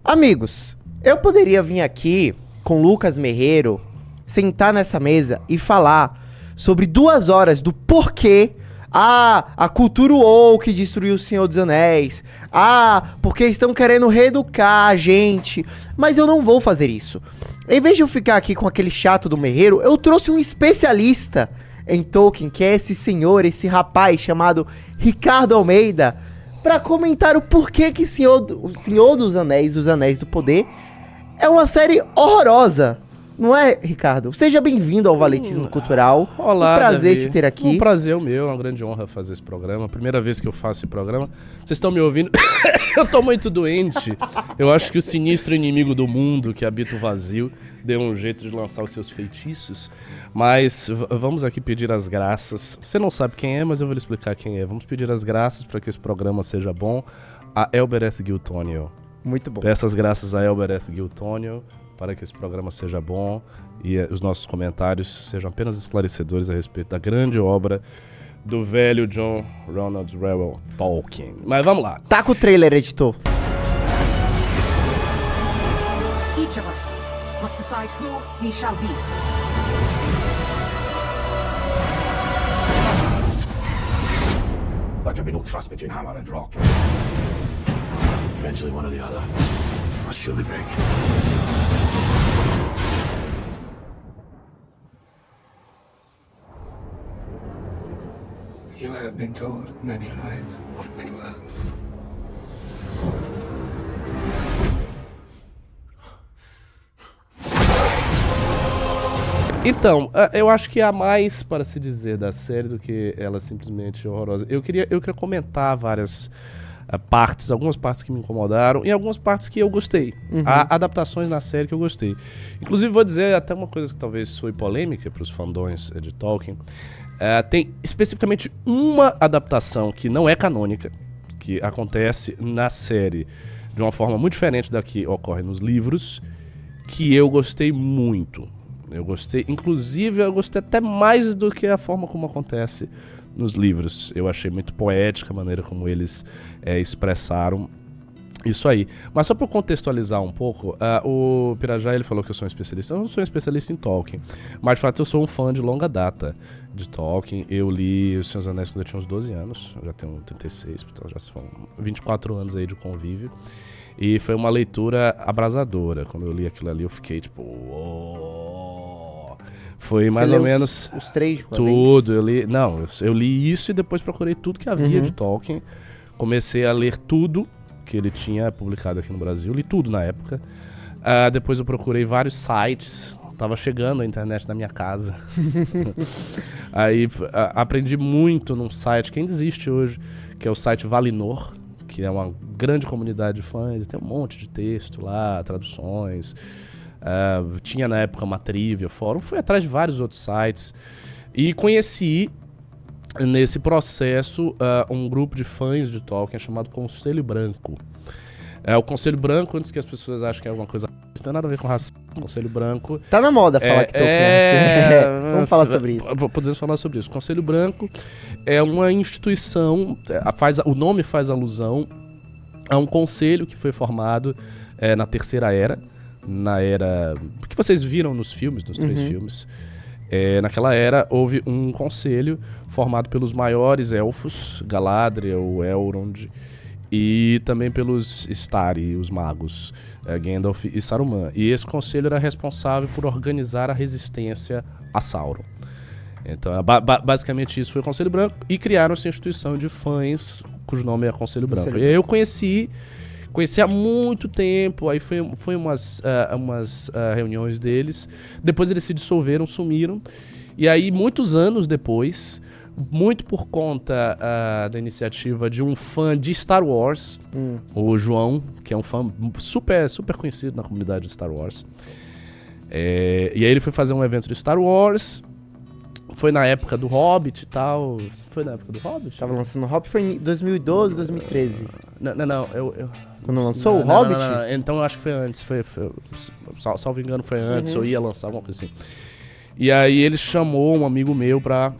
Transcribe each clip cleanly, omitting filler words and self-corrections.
Amigos, eu poderia vir aqui com Lucas Merreiro, sentar nessa mesa e falar sobre 2 horas do porquê a cultura woke destruiu o Senhor dos Anéis. Porque estão querendo reeducar a gente. Mas eu não vou fazer isso. Em vez de eu ficar aqui com aquele chato do Merreiro, eu trouxe um especialista em Tolkien, que é esse senhor, esse rapaz chamado Ricardo Almeida, pra comentar o porquê que o Senhor dos Anéis, Os Anéis do Poder, é uma série horrorosa. Não é, Ricardo? Seja bem-vindo ao Valetismo Cultural. Olá, um prazer Davi. te ter aqui. Um prazer meu, é uma grande honra fazer esse programa. Primeira vez que eu faço esse programa. Vocês estão me ouvindo? Eu tô muito doente. Eu acho que o sinistro inimigo do mundo que habita o vazio deu um jeito de lançar os seus feitiços. Mas vamos aqui pedir as graças. Você não sabe quem é, mas eu vou lhe explicar quem é. Vamos pedir as graças para que esse programa seja bom a Elbereth Giltonio. Muito bom. Peço as graças a Elbereth Giltonio para que esse programa seja bom e os nossos comentários sejam apenas esclarecedores a respeito da grande obra do velho John Ronald Reuel Tolkien. Mas vamos lá. Taca o trailer, editor. Each of us must decide who we shall be. There can be no trust between hammer and rock. Eventually one or the other must surely break. You have been told many lies of Middle-earth. Então, eu acho que há mais para se dizer da série do que ela simplesmente horrorosa. Eu queria comentar várias partes, algumas partes que me incomodaram e algumas partes que eu gostei. Há adaptações na série que eu gostei. Inclusive, vou dizer até uma coisa que talvez soe polêmica para os fandões de Tolkien. Tem especificamente uma adaptação que não é canônica, que acontece na série de uma forma muito diferente da que ocorre nos livros, que eu gostei muito. Eu gostei, inclusive eu gostei até mais do que a forma como acontece nos livros. Eu achei muito poética a maneira como eles expressaram isso aí. Mas só para contextualizar um pouco, o Pirajá ele falou que eu sou um especialista. Eu não sou um especialista em Tolkien, mas de fato eu sou um fã de longa data de Tolkien. Eu li Os Senhor dos Anéis quando eu tinha uns 12 anos, já tenho 36, então já são 24 anos aí de convívio. E foi uma leitura abrasadora. Quando eu li aquilo ali eu fiquei tipo... Foi mais ou menos os 3 de uma tudo. vez? Eu li isso e depois procurei tudo que havia de Tolkien. Comecei a ler tudo que ele tinha publicado aqui no Brasil. Li tudo na época. Depois eu procurei vários sites. Tava chegando a internet na minha casa. Aí aprendi muito num site que ainda existe hoje, que é o site Valinor, que é uma grande comunidade de fãs. Tem um monte de texto lá, traduções. Tinha na época uma trivia, fórum, fui atrás de vários outros sites e conheci nesse processo um grupo de fãs de Tolkien chamado Conselho Branco. O Conselho Branco, antes que as pessoas achem que é alguma coisa, não tem nada a ver com racismo. Conselho Branco tá na moda falar que Tolkien vamos falar sobre isso. Podemos falar sobre isso. Conselho Branco é uma instituição, o nome faz alusão a um conselho que foi formado na Terceira Era, na era que vocês viram nos filmes, nos 3 filmes. Naquela era houve um conselho formado pelos maiores elfos, Galadriel, Elrond, e também pelos Istari, os magos, Gandalf e Saruman. E esse conselho era responsável por organizar a resistência a Sauron. Então, basicamente isso foi o Conselho Branco, e criaram essa instituição de fãs cujo nome é Conselho Branco. E aí eu conheci há muito tempo, aí foi umas reuniões deles, depois eles se dissolveram, sumiram, e aí muitos anos depois, muito por conta da iniciativa de um fã de Star Wars, o João, que é um fã super, super conhecido na comunidade de Star Wars, e aí ele foi fazer um evento de Star Wars. Foi na época do Hobbit e tal. Foi na época do Hobbit? Tava lançando o Hobbit, foi em 2012, 2013. Não. Quando lançou o Hobbit? Não. Então eu acho que foi antes. Salvo engano, foi antes. Ou ia lançar alguma coisa assim. E aí ele chamou um amigo meu pra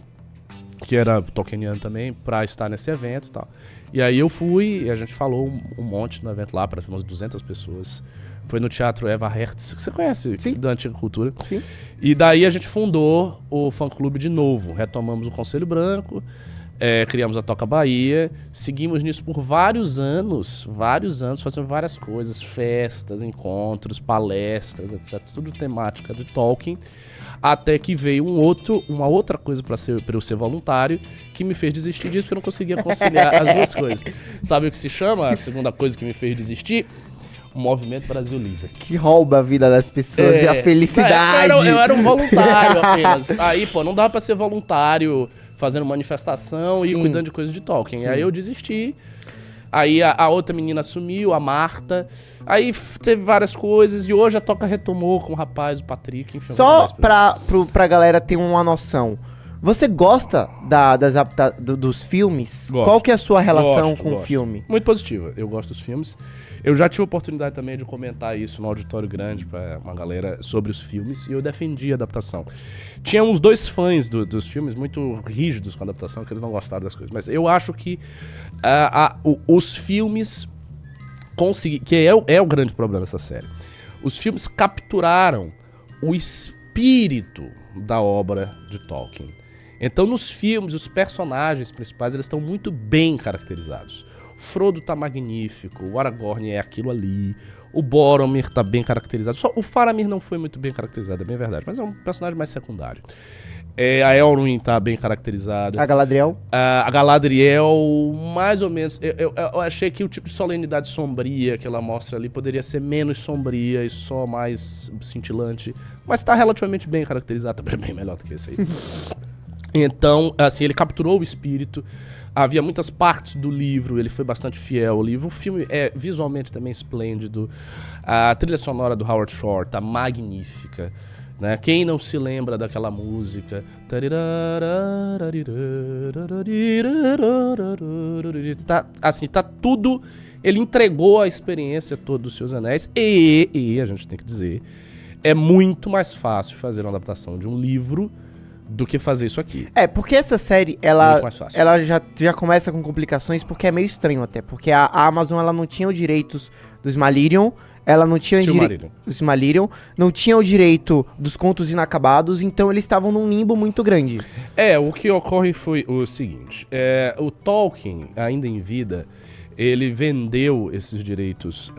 que era tolkieniano também, pra estar nesse evento e tal. E aí eu fui, e a gente falou um monte no evento lá, para umas 200 pessoas. Foi no Teatro Eva Hertz, que você conhece, Sim. da Antiga Cultura. Sim. E daí a gente fundou o fã-clube de novo. Retomamos o Conselho Branco, criamos a Toca Bahia, seguimos nisso por vários anos, fazendo várias coisas, festas, encontros, palestras, etc. Tudo temática de Tolkien. Até que veio uma outra coisa pra eu ser voluntário, que me fez desistir disso, porque eu não conseguia conciliar as duas coisas. Sabe o que se chama? A segunda coisa que me fez desistir? O Movimento Brasil Livre. Que rouba a vida das pessoas e a felicidade. Eu era um voluntário apenas. Aí, pô, não dava pra ser voluntário fazendo manifestação e Sim. cuidando de coisas de Tolkien. Aí eu desisti. Aí a outra menina assumiu, a Marta. Aí teve várias coisas e hoje a Toca retomou com o rapaz, o Patrick, enfim. Só pra galera ter uma noção. Você gosta dos filmes? Gosto. Qual que é a sua relação Gosto, com o gosto. filme? Muito positiva. Eu gosto dos filmes. Eu já tive a oportunidade também de comentar isso no auditório grande pra uma galera sobre os filmes e eu defendi a adaptação. Tinha uns 2 fãs dos filmes muito rígidos com a adaptação, que eles não gostaram das coisas. Mas eu acho que os filmes que é o grande problema dessa série. Os filmes capturaram o espírito da obra de Tolkien. Então, nos filmes, os personagens principais eles estão muito bem caracterizados. Frodo tá magnífico, o Aragorn é aquilo ali, o Boromir tá bem caracterizado. Só o Faramir não foi muito bem caracterizado, é bem verdade, mas é um personagem mais secundário. A Elrond tá bem caracterizada. A Galadriel? A Galadriel, mais ou menos. Eu achei que o tipo de solenidade sombria que ela mostra ali poderia ser menos sombria e só mais cintilante. Mas tá relativamente bem caracterizada, também bem melhor do que esse aí. Então, assim, ele capturou o espírito. Havia muitas partes do livro, ele foi bastante fiel ao livro. O filme é visualmente também esplêndido. A trilha sonora do Howard Shore tá magnífica. Né? Quem não se lembra daquela música? Tá tudo. Ele entregou a experiência toda dos Seus Anéis. E a gente tem que dizer, é muito mais fácil fazer uma adaptação de um livro do que fazer isso aqui. Porque essa série, Muito mais fácil. ela já começa com complicações, porque é meio estranho até. Porque a Amazon, ela não tinha os direitos dos Silmarillion, ela não tinha o Silmarillion, não tinha o direito dos contos inacabados, então eles estavam num limbo muito grande. O que ocorre foi o seguinte, o Tolkien, ainda em vida, ele vendeu esses direitos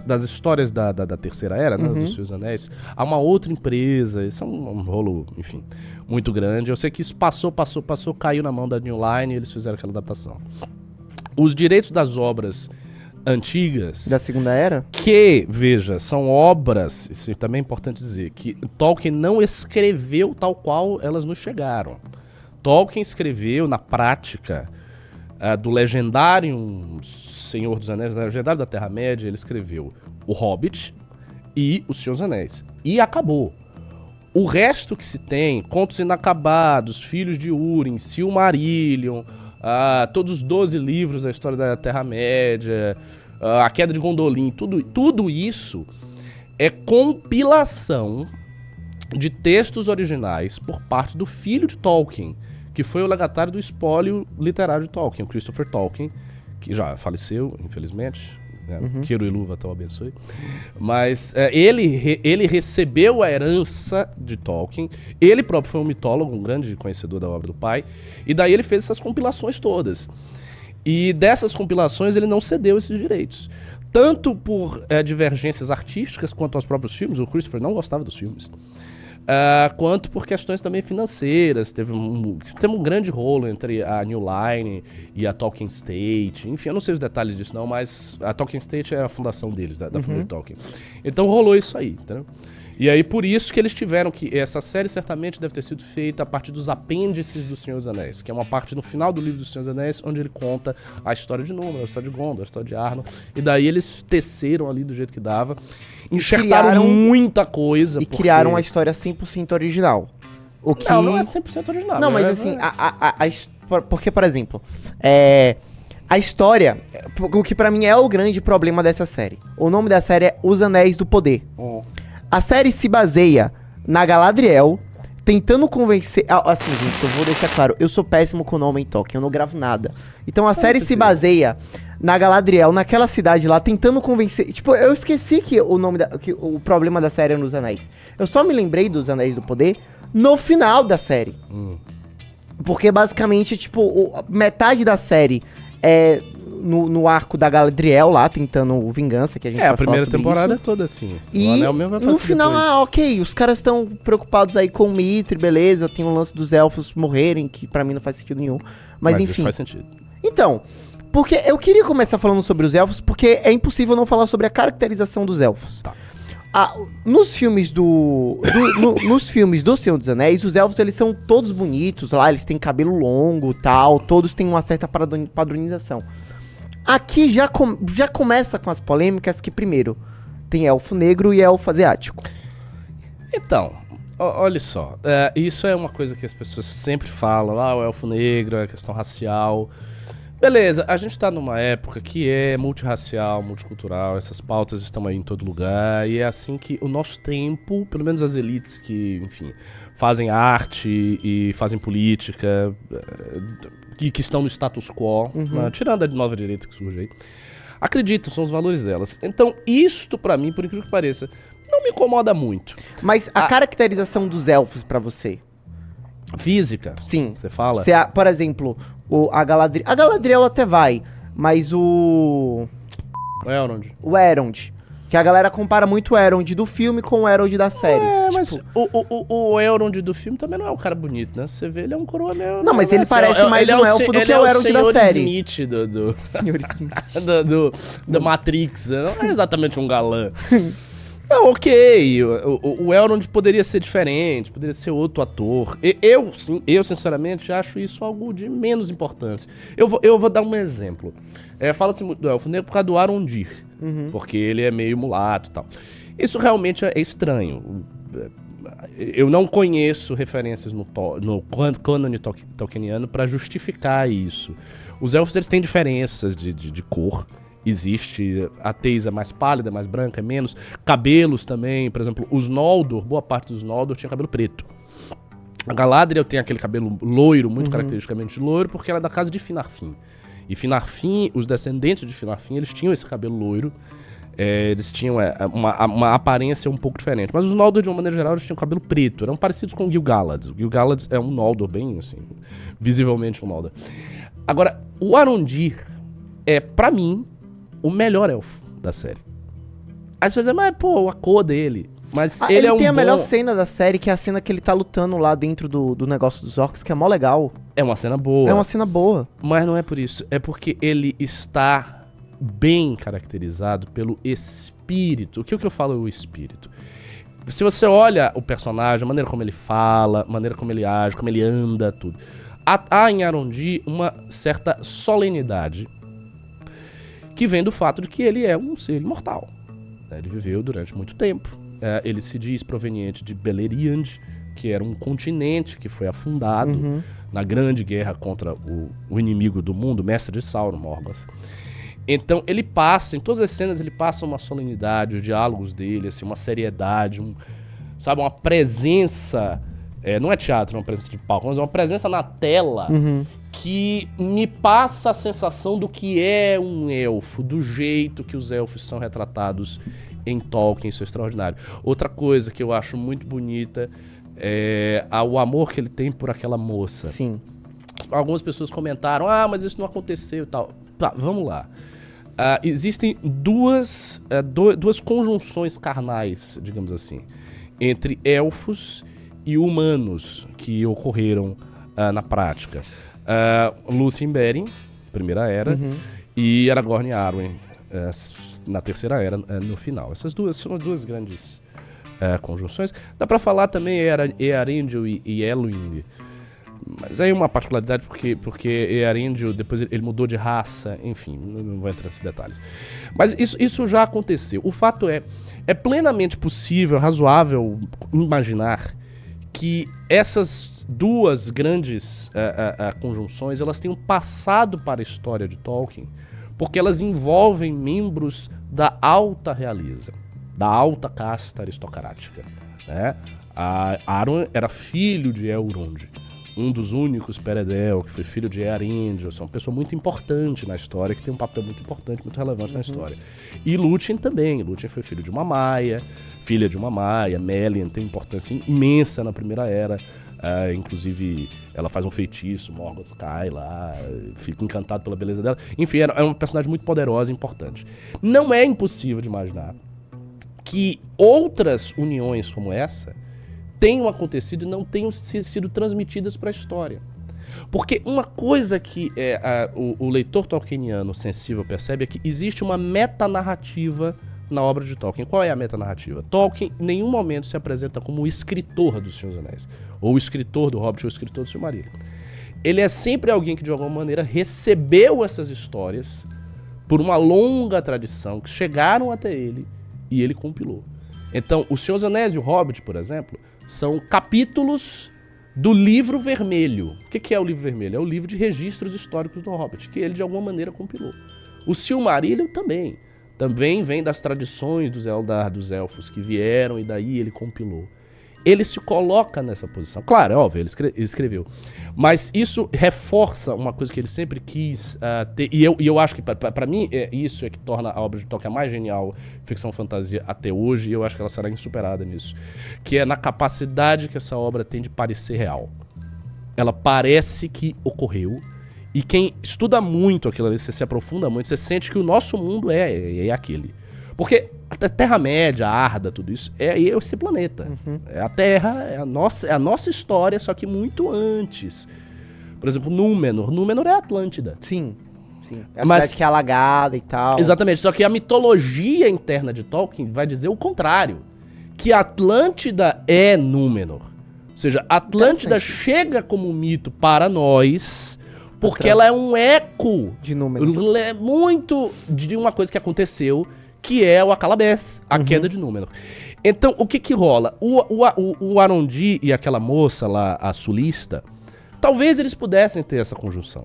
das histórias da Terceira Era, né, dos Seus Anéis, a uma outra empresa. Isso é um rolo, enfim, muito grande. Eu sei que isso passou, caiu na mão da New Line e eles fizeram aquela adaptação. Os direitos das obras antigas... Da Segunda Era? Que, veja, são obras, isso também é importante dizer, que Tolkien não escreveu tal qual elas nos chegaram. Tolkien escreveu, na prática, do legendário Senhor dos Anéis, do legendário da Terra-média, ele escreveu O Hobbit e Os Senhor dos Anéis. E acabou. O resto que se tem, Contos Inacabados, Filhos de Húrin, Silmarillion, todos os 12 livros da história da Terra-média, A Queda de Gondolin, tudo isso é compilação de textos originais por parte do filho de Tolkien, que foi o legatário do espólio literário de Tolkien, Christopher Tolkien, que já faleceu, infelizmente. Queiro e luva, então abençoe. Mas ele recebeu a herança de Tolkien. Ele próprio foi um mitólogo, um grande conhecedor da obra do pai. E daí ele fez essas compilações todas. E dessas compilações ele não cedeu esses direitos. Tanto por divergências artísticas quanto aos próprios filmes. O Christopher não gostava dos filmes. Quanto por questões também financeiras. Teve um grande rolo entre a New Line e a Tolkien State. Enfim, eu não sei os detalhes disso não, mas a Tolkien State é a fundação deles, da família Tolkien. Então rolou isso aí, entendeu? E aí por isso que eles tiveram que... Essa série certamente deve ter sido feita a partir dos apêndices do Senhor dos Anéis, que é uma parte no final do livro do Senhor dos Anéis, onde ele conta a história de Númenor, a história de Gondor, a história de Arnor. E daí eles teceram ali do jeito que dava. Enxertaram muita coisa. E criaram a história 100% original. O que... Não é 100% original. Não, mas assim, porque, por exemplo, a história, o que pra mim é o grande problema dessa série. O nome da série é Os Anéis do Poder. A série se baseia na Galadriel, tentando convencer... Assim, gente, eu vou deixar claro, eu sou péssimo com nome em Tolkien, eu não gravo nada. Então a série se baseia na Galadriel, naquela cidade lá, tentando convencer... Tipo, eu esqueci que que o problema da série é nos Anéis. Eu só me lembrei dos Anéis do Poder no final da série. Porque basicamente, tipo, metade da série é no arco da Galadriel lá, tentando vingança, que a gente vai a primeira falar sobre temporada isso. é toda assim. E O Anel mesmo vai no aparecer final, depois. ok, os caras estão preocupados aí com o Mithril, beleza, tem o lance dos elfos morrerem, que pra mim não faz sentido nenhum. Mas isso enfim. faz sentido. Então, porque eu queria começar falando sobre os elfos, porque é impossível não falar sobre a caracterização dos elfos. Tá. Nos filmes nos filmes do Senhor dos Anéis, os elfos, eles são todos bonitos lá, eles têm cabelo longo, tal, todos têm uma certa padronização. Aqui já começa com as polêmicas que, primeiro, tem elfo negro e elfo asiático. Então, olha só, isso é uma coisa que as pessoas sempre falam, o elfo negro, a questão racial. Beleza, a gente tá numa época que é multirracial, multicultural, essas pautas estão aí em todo lugar, e é assim que o nosso tempo, pelo menos as elites que, enfim, fazem arte e fazem política, que estão no status quo, né, tirando a nova direita que surge aí, acreditam, são os valores delas. Então, isto pra mim, por incrível que pareça, não me incomoda muito. Mas a caracterização dos elfos pra você? Física? Sim. Você fala? Por exemplo, a Galadriel até vai, mas o Elrond, que a galera compara muito o Elrond do filme com o Elrond da série. Mas o Elrond do filme também não é um cara bonito, né? Você vê, ele é um coroa meio... Não, mas ele parece mais um elfo do que o Elrond da série. Smith do Senhor Smith. do Matrix, não é exatamente um galã. Não, ok, o Elrond poderia ser diferente, poderia ser outro ator. Eu sinceramente, acho isso algo de menos importância. Eu vou dar um exemplo. Fala-se muito do Elfo Negro por causa do Arondir, porque ele é meio mulato e tal. Isso realmente é estranho. Eu não conheço referências no cânone tolkieniano pra justificar isso. Os elfos, eles têm diferenças de cor. Existe, a tez é mais pálida, mais branca, menos. Cabelos também, por exemplo, os Noldor, boa parte dos Noldor tinha cabelo preto. A Galadriel tem aquele cabelo loiro, muito caracteristicamente loiro, porque ela é da casa de Finarfin. E Finarfin, os descendentes de Finarfin, eles tinham esse cabelo loiro. Eles tinham uma aparência um pouco diferente. Mas os Noldor, de uma maneira geral, eles tinham cabelo preto. Eram parecidos com o Gil-galad. O Gil-galad é um Noldor bem, assim, visivelmente um Noldor. Agora, o Arondir pra mim, o melhor elfo da série. Aí você vai dizer, mas pô, a cor dele. Mas ele é um tem a bom... melhor cena da série, que é a cena que ele tá lutando lá dentro do negócio dos orcs, que é mó legal. É uma cena boa. É uma cena boa. Mas não é por isso. É porque ele está bem caracterizado pelo espírito. O que eu falo é o espírito? Se você olha o personagem, a maneira como ele fala, a maneira como ele age, como ele anda, tudo. Há em Arondir uma certa solenidade que vem do fato de que ele é um ser imortal. Ele viveu durante muito tempo. Ele se diz proveniente de Beleriand, que era um continente que foi afundado na grande guerra contra o inimigo do mundo, o mestre de Sauron, Morgoth. Então ele passa, em todas as cenas ele passa uma solenidade, os diálogos dele, assim, uma seriedade, uma presença, não é teatro, é uma presença de palco, mas é uma presença na tela que me passa a sensação do que é um elfo, do jeito que os elfos são retratados em Tolkien, isso é extraordinário. Outra coisa que eu acho muito bonita é o amor que ele tem por aquela moça. Sim. Algumas pessoas comentaram, mas isso não aconteceu e tal. Tá, vamos lá. Existem duas conjunções carnais, digamos assim, entre elfos e humanos que ocorreram na prática. Lúthien Beren, primeira era, e Aragorn e Arwen, na terceira era, no final. Essas duas são as duas grandes conjunções. Dá pra falar também Earendil e Elwing, mas aí uma particularidade porque Earendil depois ele mudou de raça, enfim, não vou entrar nesses detalhes. Mas isso já aconteceu. O fato é plenamente possível, razoável imaginar que essas duas grandes conjunções, elas têm um passado para a história de Tolkien, porque elas envolvem membros da alta realeza, da alta casta aristocrática, né? Aron era filho de Elrond, um dos únicos Peredel, que foi filho de Earendil, é uma pessoa muito importante na história, que tem um papel muito importante, muito relevante na história. E Lúthien também, Lúthien foi filha de uma Maia, Melian tem importância imensa na Primeira Era, inclusive ela faz um feitiço, Morgoth cai lá, fica encantado pela beleza dela, enfim, é uma personagem muito poderosa e importante. Não é impossível de imaginar que outras uniões como essa tenham acontecido e não tenham sido transmitidas para a história. Porque uma coisa que o leitor tolkieniano sensível percebe é que existe uma metanarrativa na obra de Tolkien. Qual é a metanarrativa? Tolkien em nenhum momento se apresenta como o escritor do Senhor dos Anéis, ou o escritor do Hobbit, ou o escritor do Silmarillion. Ele é sempre alguém que de alguma maneira recebeu essas histórias por uma longa tradição, que chegaram até ele e ele compilou. Então, o Senhor dos Anéis e o Hobbit, por exemplo, são capítulos do Livro Vermelho. O que é o Livro Vermelho? É o livro de registros históricos do Hobbit, que ele de alguma maneira compilou. O Silmarillion também vem das tradições dos Eldar, dos elfos que vieram, e daí ele compilou. Ele se coloca nessa posição. Claro, é óbvio, ele escreveu. Mas isso reforça uma coisa que ele sempre quis ter. E eu acho que, para mim, isso é que torna a obra de Tolkien a mais genial ficção fantasia até hoje. E eu acho que ela será insuperada nisso. Que é na capacidade que essa obra tem de parecer real. Ela parece que ocorreu. E quem estuda muito aquilo ali, você se aprofunda muito, você sente que o nosso mundo é aquele. Porque a Terra-média, a Arda, tudo isso, é esse planeta. É a Terra, é a nossa história, só que muito antes. Por exemplo, Númenor. Númenor é a Atlântida. Sim. É a cidade que é alagada e tal. Exatamente, só que a mitologia interna de Tolkien vai dizer o contrário. Que a Atlântida é Númenor. Ou seja, a Atlântida chega como mito para nós, porque ela é um eco de Númenor. Muito de uma coisa que aconteceu, que é o Akallabeth, a queda de Númenor. Então, o que rola? O Arondi e aquela moça lá, a sulista, talvez eles pudessem ter essa conjunção.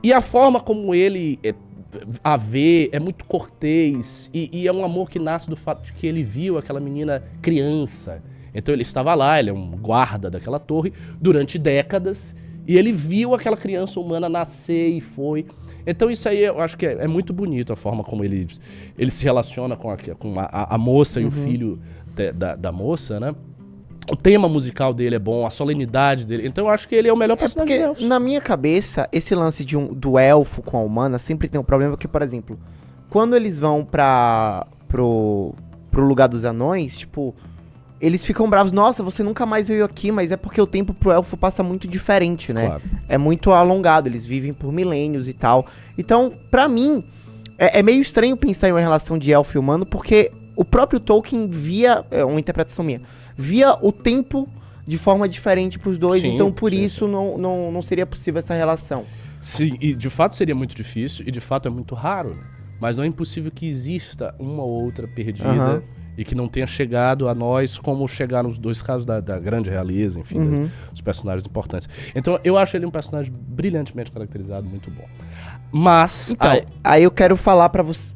E a forma como ele a vê é muito cortês, e é um amor que nasce do fato de que ele viu aquela menina criança. Então ele estava lá, ele é um guarda daquela torre, durante décadas, e ele viu aquela criança humana nascer e foi... Então isso aí eu acho que é muito bonito a forma como ele se relaciona com a moça e o filho da moça, né? O tema musical dele é bom, a solenidade dele. Então eu acho que ele é o melhor personagem de elfos. Na minha cabeça, esse lance do elfo com a humana sempre tem um problema, porque, por exemplo, quando eles vão pro lugar dos anões, tipo... Eles ficam bravos, nossa, você nunca mais veio aqui, mas é porque o tempo pro elfo passa muito diferente, né? Claro. É muito alongado, eles vivem por milênios e tal. Então, pra mim, é meio estranho pensar em uma relação de elfo e humano, porque o próprio Tolkien via, uma interpretação minha, via o tempo de forma diferente pros dois, sim, então por isso não seria possível essa relação. Sim, e de fato seria muito difícil, e de fato é muito raro, mas não é impossível que exista uma ou outra perdida... E que não tenha chegado a nós como chegaram os dois casos da grande realeza, enfim, dos personagens importantes. Então, eu acho ele um personagem brilhantemente caracterizado, muito bom. Mas... Então, aí eu quero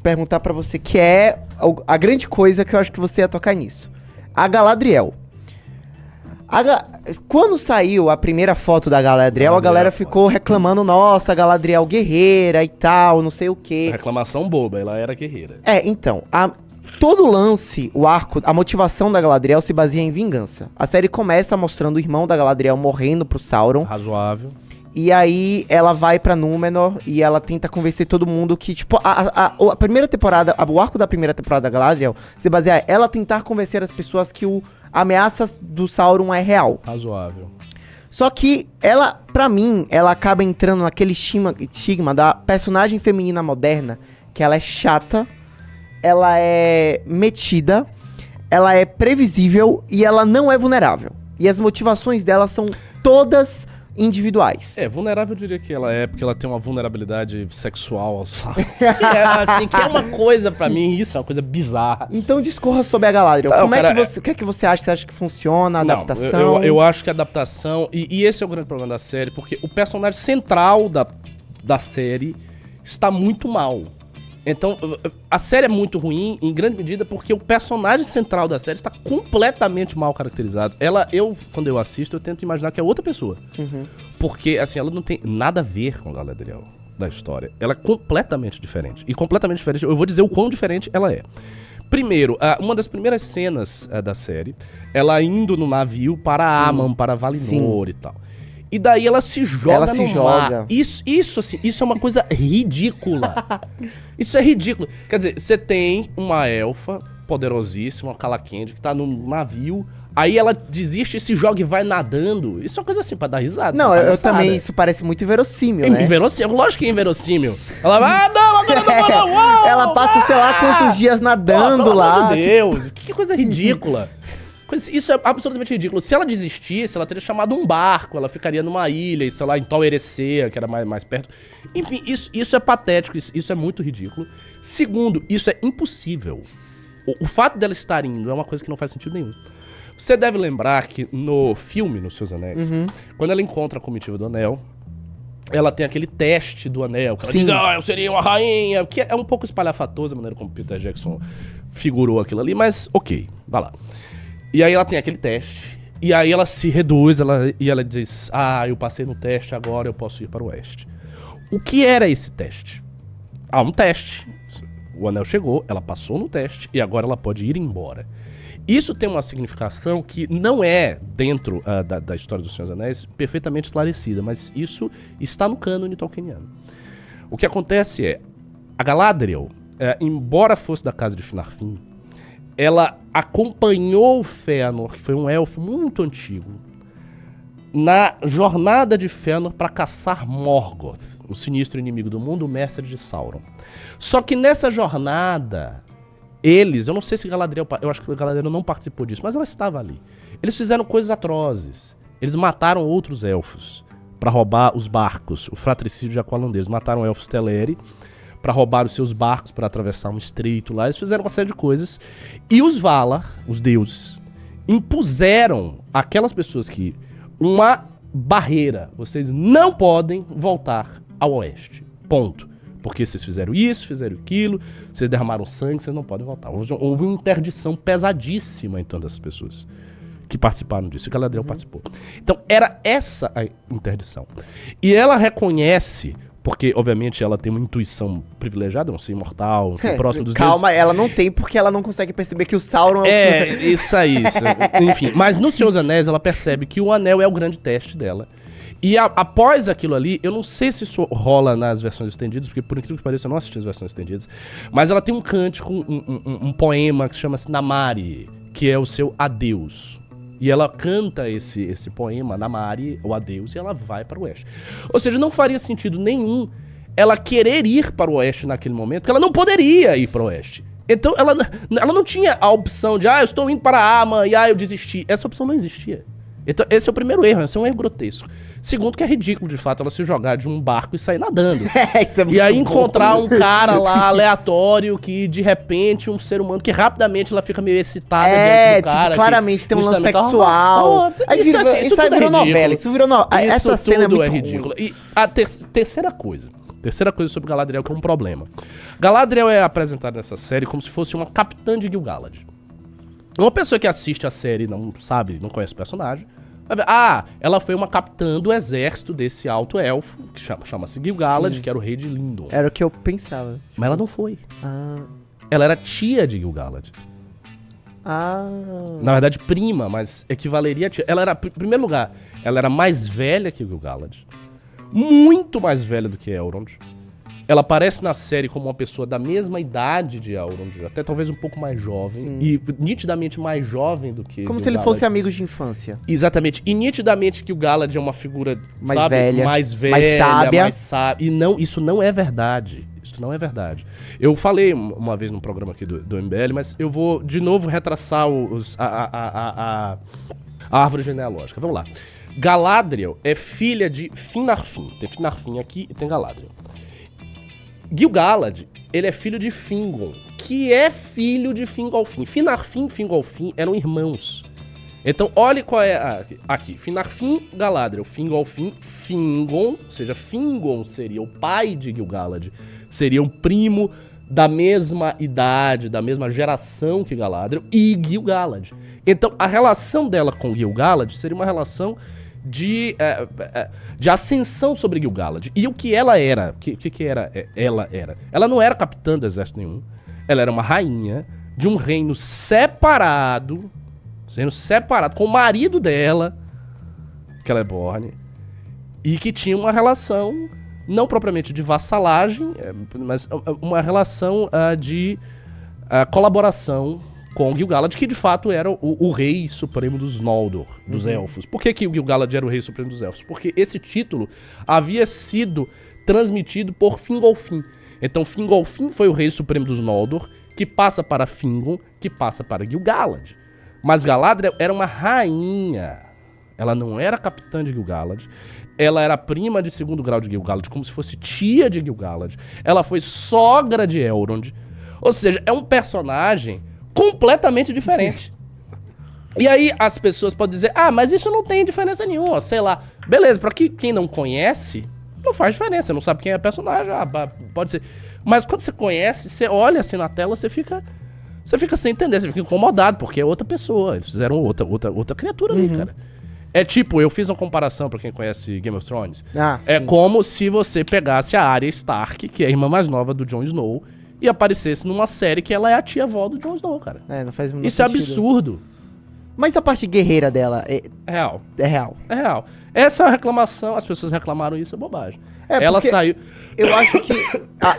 perguntar pra você, que é a grande coisa que eu acho que você ia tocar nisso. A Galadriel. Quando saiu a primeira foto da Galadriel, a galera ficou reclamando, nossa, Galadriel guerreira e tal, não sei o quê. Reclamação boba, ela era guerreira. Então, todo o lance, o arco, a motivação da Galadriel se baseia em vingança. A série começa mostrando o irmão da Galadriel morrendo pro Sauron. Razoável. E aí ela vai pra Númenor e ela tenta convencer todo mundo que, tipo, a primeira temporada, o arco da primeira temporada da Galadriel se baseia ela tentar convencer as pessoas que a ameaça do Sauron é real. Razoável. Só que ela, pra mim, ela acaba entrando naquele estigma da personagem feminina moderna, que ela é chata, ela é metida, ela é previsível e ela não é vulnerável. E as motivações dela são todas individuais. Vulnerável eu diria que ela é, porque ela tem uma vulnerabilidade sexual, sabe? que é uma coisa, pra mim, isso é uma coisa bizarra. Então discorra sobre a Galadriel. O que é que você acha? Você acha que funciona a adaptação? Eu acho que a adaptação, e esse é o grande problema da série, porque o personagem central da série está muito mal. Então, a série é muito ruim, em grande medida, porque o personagem central da série está completamente mal caracterizado. Quando eu assisto, eu tento imaginar que é outra pessoa. Porque, assim, ela não tem nada a ver com a Galadriel da história. Ela é completamente diferente. E completamente diferente, eu vou dizer o quão diferente ela é. Primeiro, uma das primeiras cenas da série, ela indo no navio para Aman, para Valinor e tal. E daí ela se joga no mar. Isso, assim, isso é uma coisa ridícula. Isso é ridículo. Quer dizer, você tem uma elfa poderosíssima, uma Calaquende, que tá num navio, aí ela desiste e se joga e vai nadando. Isso é uma coisa assim, pra dar risada. Não, eu também, isso parece muito inverossímil, né? Inverossímil, lógico que é inverossímil. Ela vai, não, agora não. Ela passa, sei lá, quantos dias nadando pelo lá. Meu Deus, que coisa ridícula. Isso é absolutamente ridículo. Se ela desistisse, ela teria chamado um barco, ela ficaria numa ilha, sei lá, em Tal Eressëa, que era mais perto. Enfim, isso é patético, isso é muito ridículo. Segundo, isso é impossível. O fato dela estar indo é uma coisa que não faz sentido nenhum. Você deve lembrar que no filme, nos Seus Anéis, quando ela encontra a comitiva do Anel, ela tem aquele teste do anel, que ela diz, eu seria uma rainha, que é um pouco espalhafatosa a maneira como Peter Jackson figurou aquilo ali, mas ok, vai lá. E aí ela tem aquele teste, e aí ela se reduz, e ela diz, eu passei no teste, agora eu posso ir para o oeste. O que era esse teste? Um teste. O anel chegou, ela passou no teste, e agora ela pode ir embora. Isso tem uma significação que não é, dentro da história dos Senhor dos Anéis, perfeitamente esclarecida, mas isso está no cânone tolkieniano. O que acontece é, a Galadriel, embora fosse da casa de Finarfin, ela acompanhou o Fëanor, que foi um elfo muito antigo, na jornada de Fëanor para caçar Morgoth, o sinistro inimigo do mundo, o mestre de Sauron. Só que nessa jornada, eu não sei se Galadriel, eu acho que Galadriel não participou disso, mas ela estava ali. Eles fizeram coisas atrozes. Eles mataram outros elfos para roubar os barcos, o fratricídio de Aqualandeiro. Eles mataram elfos Teleri para roubar os seus barcos para atravessar um estreito lá. Eles fizeram uma série de coisas. E os Valar, os deuses, impuseram àquelas pessoas que uma barreira. Vocês não podem voltar ao oeste. Ponto. Porque vocês fizeram isso, fizeram aquilo, vocês derramaram sangue, vocês não podem voltar. Houve uma interdição pesadíssima em todas as pessoas que participaram disso. E Galadriel participou. Então, era essa a interdição. E ela reconhece, porque, obviamente, ela tem uma intuição privilegiada, não ser imortal, próximo dos deuses. Calma, ela não tem porque ela não consegue perceber que o Sauron é o... Isso. Enfim, mas nos Seus Anéis, ela percebe que o anel é o grande teste dela. E após aquilo ali, eu não sei se isso rola nas versões estendidas, porque por incrível que pareça eu não assisti as versões estendidas, mas ela tem um cântico, um poema que chama-se Namari, que é o seu adeus. E ela canta esse poema, Namari, o adeus, e ela vai para o oeste. Ou seja, não faria sentido nenhum ela querer ir para o oeste naquele momento, porque ela não poderia ir para o oeste. Então ela não tinha a opção de, eu estou indo para Aman e eu desisti. Essa opção não existia. Então, esse é o primeiro erro, esse é um erro grotesco. Segundo, que é ridículo, de fato, ela se jogar de um barco e sair nadando. Isso é muito e aí bom. encontrar um cara lá, aleatório, que de repente, um ser humano, que rapidamente ela fica meio excitada diante do cara. Claramente tem um lance sexual. Aí isso virou novela, isso virou novela. Essa cena é muito ridícula. E a terceira coisa sobre Galadriel, que é um problema. Galadriel é apresentada nessa série como se fosse uma capitã de Gil-galad. Uma pessoa que assiste a série não sabe, não conhece o personagem, vai ver, ela foi uma capitã do exército desse alto elfo, que chama-se Gil-galad, que era o rei de Lindon. Era o que eu pensava. Mas ela não foi. Ela era tia de Gil-galad. Na verdade, prima, mas equivaleria a tia. Ela era, em primeiro lugar, ela era mais velha que Gil-galad. Muito mais velha do que Elrond. Ela aparece na série como uma pessoa da mesma idade de Elrond, até talvez um pouco mais jovem. Sim. E nitidamente mais jovem do que como se ele fosse amigo de infância. Exatamente. E nitidamente que o Galad é uma figura mais velha, mais sábia. Mais sábia. E não, isso não é verdade. Isso não é verdade. Eu falei uma vez num programa aqui do MBL, mas eu vou de novo retraçar a árvore genealógica. Vamos lá. Galadriel é filha de Finarfin. Tem Finarfin aqui e tem Galadriel. Gil-galad, ele é filho de Fingon, que é filho de Fingolfin. Finarfin e Fingolfin eram irmãos. Então, olhe qual é aqui. Finarfin, Galadriel, Fingolfin, Fingon, ou seja, Fingon seria o pai de Gil-galad, seria o primo da mesma idade, da mesma geração que Galadriel e Gil-galad. Então, a relação dela com Gil-galad seria uma relação de ascensão sobre Gil-galad. E o que ela era? O que era? Ela era? Ela não era capitã do exército nenhum. Ela era uma rainha de um reino separado, com o marido dela, Celeborn, e que tinha uma relação, não propriamente de vassalagem, mas uma relação de colaboração com Gil-galad, que de fato era o rei supremo dos Noldor, dos elfos. Por que o Gil-galad era o rei supremo dos elfos? Porque esse título havia sido transmitido por Fingolfin. Então Fingolfin foi o rei supremo dos Noldor, que passa para Fingon, que passa para Gil-galad. Mas Galadriel era uma rainha. Ela não era capitã de Gil-galad. Ela era prima de segundo grau de Gil-galad, como se fosse tia de Gil-galad. Ela foi sogra de Elrond. Ou seja, é um personagem completamente diferente. E aí as pessoas podem dizer, mas isso não tem diferença nenhuma, sei lá. Beleza, pra quem não conhece, não faz diferença, não sabe quem é o personagem, pode ser. Mas quando você conhece, você olha assim na tela, você fica sem entender, você fica incomodado, porque é outra pessoa, eles fizeram outra criatura ali, cara. É tipo, eu fiz uma comparação pra quem conhece Game of Thrones. Sim. Como se você pegasse a Arya Stark, que é a irmã mais nova do Jon Snow, e aparecesse numa série que ela é a tia-avó do Jon Snow, cara. Não faz muito Isso sentido. é absurdo. Mas a parte guerreira dela Real. é real. É real. Essa é a reclamação, as pessoas reclamaram isso, é bobagem. Ela porque saiu... Eu acho que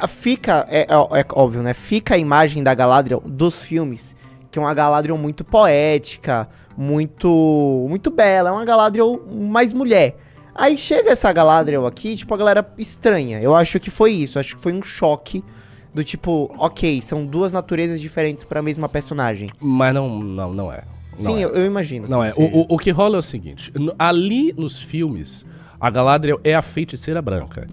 fica, é óbvio, né? Fica a imagem da Galadriel dos filmes, que é uma Galadriel muito poética, muito bela, é uma Galadriel mais mulher. Aí chega essa Galadriel aqui, tipo, a galera estranha. Eu acho que foi isso, acho que foi um choque do tipo, ok, são duas naturezas diferentes pra mesma personagem. Mas não é. Sim, eu imagino. Não é. O que rola é o seguinte, ali nos filmes, a Galadriel é a feiticeira branca.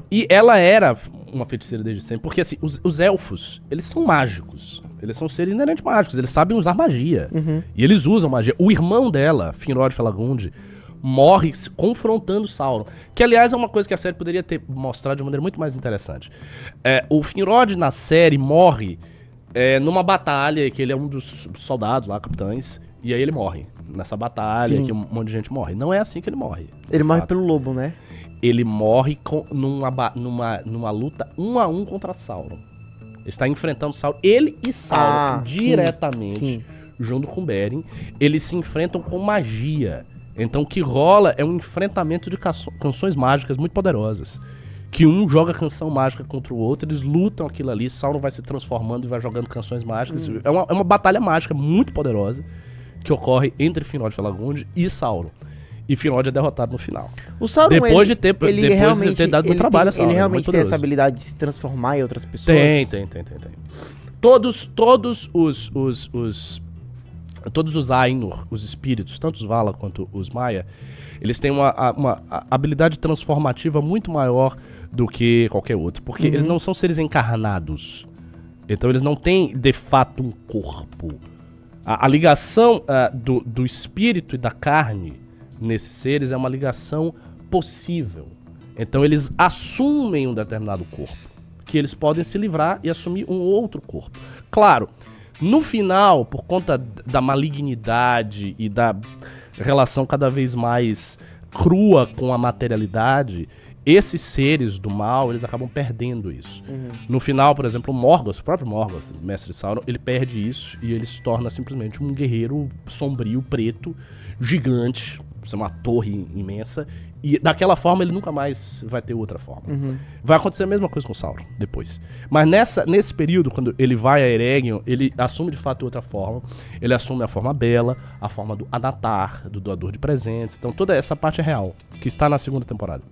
E ela era uma feiticeira desde sempre, porque assim, os elfos, eles são mágicos. Eles são seres inerentes mágicos, eles sabem usar magia. E eles usam magia. O irmão dela, Finrod Felagund, morre se confrontando Sauron. Que, aliás, é uma coisa que a série poderia ter mostrado de uma maneira muito mais interessante. O Finrod, na série, morre numa batalha, que ele é um dos soldados lá, capitães, e aí ele morre. Nessa batalha, que um monte de gente morre. Não é assim que ele morre. Ele morre pelo lobo, né? Ele morre numa luta 1 a 1 contra Sauron. Ele está enfrentando Sauron. Ele e Sauron diretamente, junto com Beren, eles se enfrentam com magia. Então o que rola é um enfrentamento de canções mágicas muito poderosas. Que um joga canção mágica contra o outro, eles lutam aquilo ali, Sauron vai se transformando e vai jogando canções mágicas. É uma batalha mágica muito poderosa que ocorre entre Finrod Felagund e Sauron. E Finrod é derrotado no final. O Sauron, depois de ter dado muito trabalho a Sauron. Ele realmente tem essa habilidade de se transformar em outras pessoas? Tem. Todos os Ainur, os espíritos, tanto os Vala quanto os Maia, eles têm uma habilidade transformativa muito maior do que qualquer outro. Porque eles não são seres encarnados. Então eles não têm, de fato, um corpo. A ligação do espírito e da carne nesses seres é uma ligação possível. Então eles assumem um determinado corpo, que eles podem se livrar e assumir um outro corpo. Claro, no final, por conta da malignidade e da relação cada vez mais crua com a materialidade, esses seres do mal, eles acabam perdendo isso. No final, por exemplo, o próprio Morgoth, mestre Sauron, ele perde isso e ele se torna simplesmente um guerreiro sombrio, preto, gigante, uma torre imensa, e daquela forma ele nunca mais vai ter outra forma. Vai acontecer a mesma coisa com o Sauron depois. Mas nesse período, quando ele vai a Eregion, ele assume de fato outra forma. Ele assume a forma bela, a forma do Anatar, do doador de presentes. Então toda essa parte é real, que está na segunda temporada.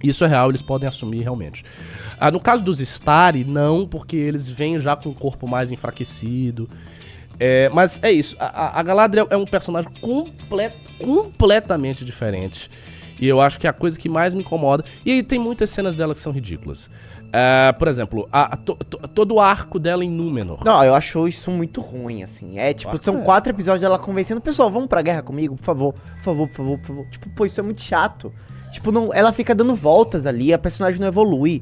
Isso é real, eles podem assumir realmente. No caso dos Stari, não, porque eles vêm já com o corpo mais enfraquecido. Mas é isso, a Galadriel é um personagem completamente diferente. E eu acho que é a coisa que mais me incomoda. E aí tem muitas cenas dela que são ridículas. Por exemplo, todo o arco dela em Númenor. Não, eu acho isso muito ruim, assim. São 4 episódios dela convencendo, pessoal, vamos pra guerra comigo, por favor. Tipo, pô, isso é muito chato. Tipo, ela fica dando voltas ali, a personagem não evolui.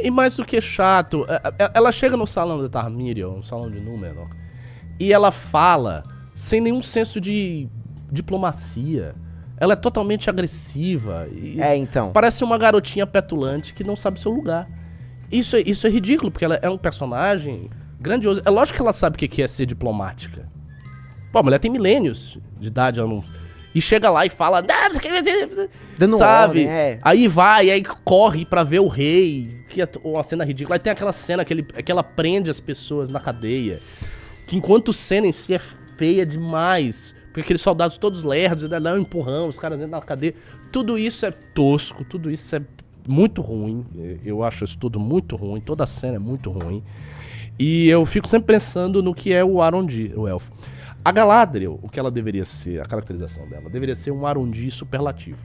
E mais do que chato, ela chega no salão de Tarmiriel, no salão de Númenor, e ela fala sem nenhum senso de diplomacia. Ela é totalmente agressiva. Então. Parece uma garotinha petulante que não sabe seu lugar. Isso é ridículo, porque ela é um personagem grandioso. É lógico que ela sabe o que é ser diplomática. Pô, a mulher tem milênios de idade, ela não... E chega lá e fala... Dando sabe? ordem, Aí vai, aí corre pra ver o rei. Que é uma cena ridícula. Aí tem aquela cena que ela prende as pessoas na cadeia. Que enquanto cena em si é feia demais. Porque aqueles soldados todos lerdos, dá um empurrão, os caras dentro da cadeia. Tudo isso é tosco, tudo isso é muito ruim. Eu acho isso tudo muito ruim. Toda a cena é muito ruim. E eu fico sempre pensando no que é o Arondir, o elfo. A Galadriel, o que ela deveria ser, a caracterização dela, deveria ser um Arondir superlativo.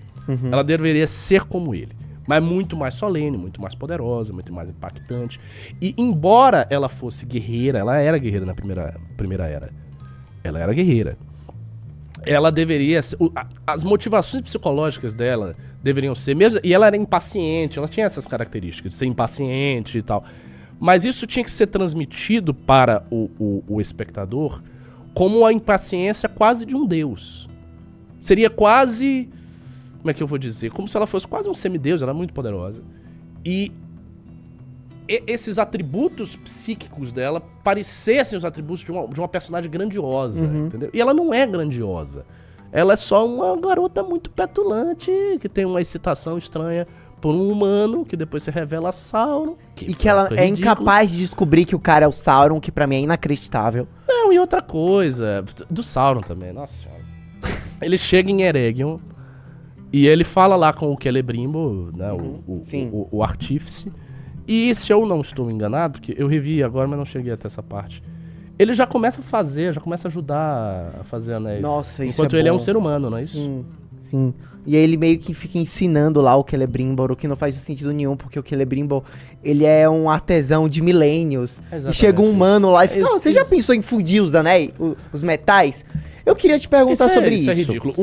Ela deveria ser como ele. Mas muito mais solene, muito mais poderosa, muito mais impactante. E embora ela fosse guerreira, ela era guerreira na primeira era. Ela era guerreira. Ela deveria ser, as motivações psicológicas dela deveriam ser mesmo, e ela era impaciente, ela tinha essas características de ser impaciente e tal. Mas isso tinha que ser transmitido para o espectador como a impaciência quase de um deus. Seria quase, como é que eu vou dizer? Como se ela fosse quase um semideus, ela é muito poderosa. E esses atributos psíquicos dela parecessem os atributos de uma personagem grandiosa, entendeu? E ela não é grandiosa. Ela é só uma garota muito petulante, que tem uma excitação estranha por um humano, que depois se revela Sauron. E que ela é incapaz de descobrir que o cara é o Sauron, que pra mim é inacreditável. Não, e outra coisa, do Sauron também, nossa senhora. Ele chega em Eregion e ele fala lá com o Celebrimbor, né, o artífice. E se eu não estou enganado, porque eu revi agora, mas não cheguei até essa parte, ele já começa a fazer, já começa a ajudar a fazer anéis. Nossa, isso enquanto é ele bom. é um ser humano, não é isso? Sim. E aí ele meio que fica ensinando lá o Celebrimbor, o que não faz sentido nenhum, porque o Celebrimbor, ele é um artesão de milênios. Exatamente. E chega um humano lá e fala, Isso, você já pensou em fundir os anéis, os metais? Eu queria te perguntar sobre isso. Isso é ridículo.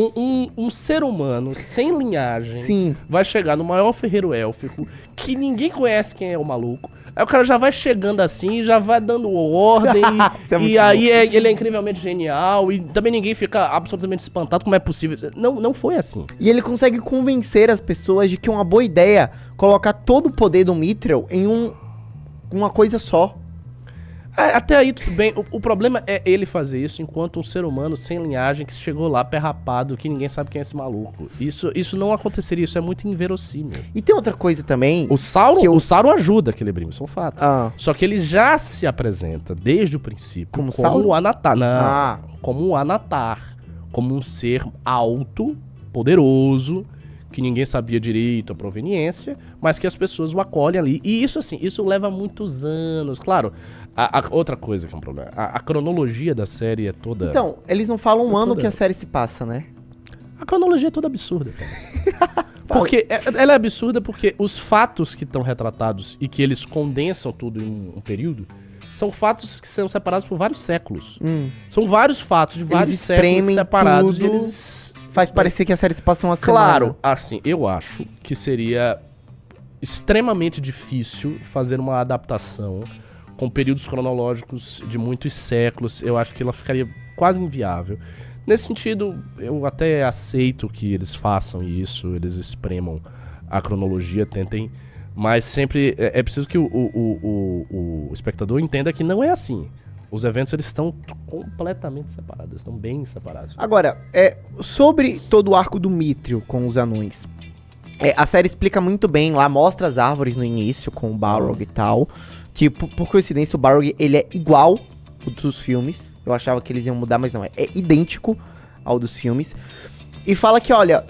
Um ser humano sem linhagem Sim. vai chegar no maior ferreiro élfico, que ninguém conhece quem é o maluco. Aí o cara já vai chegando assim, já vai dando ordem, Isso é muito e aí ele é incrivelmente genial, e também ninguém fica absolutamente espantado, como é possível. Não foi assim. E ele consegue convencer as pessoas de que é uma boa ideia colocar todo o poder do Mithril em uma coisa só. Até aí tudo bem, o problema é ele fazer isso enquanto um ser humano sem linhagem que chegou lá perrapado, que ninguém sabe quem é esse maluco. Isso não aconteceria, isso é muito inverossímil. E tem outra coisa também. O Sauron ajuda aquele Celebrimbor, isso é um fato. Só que ele já se apresenta desde o princípio Como Sauron? o Anatar. Não, como o Anatar. Como um ser alto, poderoso, que ninguém sabia direito a proveniência, mas que as pessoas o acolhem ali. E isso, assim, isso leva muitos anos. Claro, outra coisa que é um problema. A cronologia da série é toda... Então, eles não falam um ano toda- que a série se passa, né? A cronologia é toda absurda. Porque ela é absurda porque os fatos que estão retratados e que eles condensam tudo em um período são fatos que são separados por vários séculos. São vários fatos de vários séculos espremem separados. tudo, E eles Faz parecer que a série se passa uma Claro, semana. assim, eu acho que seria extremamente difícil fazer uma adaptação com períodos cronológicos de muitos séculos. Eu acho que ela ficaria quase inviável. Nesse sentido, eu até aceito que eles façam isso, eles espremam a cronologia, tentem, mas sempre é preciso que o espectador entenda que não é assim. Os eventos, eles estão completamente separados, estão bem separados. Agora, sobre todo o arco do Mithril com os anões, a série explica muito bem lá, mostra as árvores no início com o Balrog e tal, que por coincidência o Balrog, ele é igual ao dos filmes. Eu achava que eles iam mudar, mas não, é idêntico ao dos filmes. E fala que, olha,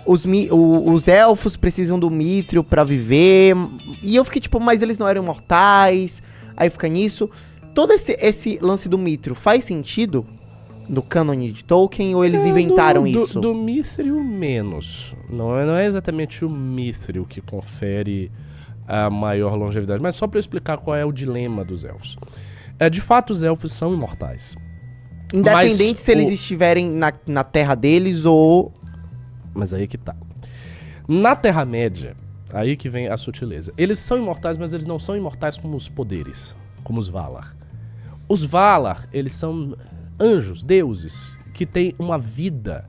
os elfos precisam do Mithril pra viver, e eu fiquei tipo, mas eles não eram imortais, aí fica nisso. Todo esse lance do Mithril faz sentido no cânone de Tolkien ou eles inventaram isso? Do Mithril menos. Não é exatamente o Mithril que confere a maior longevidade, mas só pra eu explicar qual é o dilema dos elfos. De fato, os elfos são imortais. Independente mas se eles estiverem na terra deles ou... Mas aí é que tá. Na Terra-média, Aí que vem a sutileza. Eles são imortais, mas eles não são imortais como os poderes, como os Valar. Os Valar, eles são anjos, deuses, que têm uma vida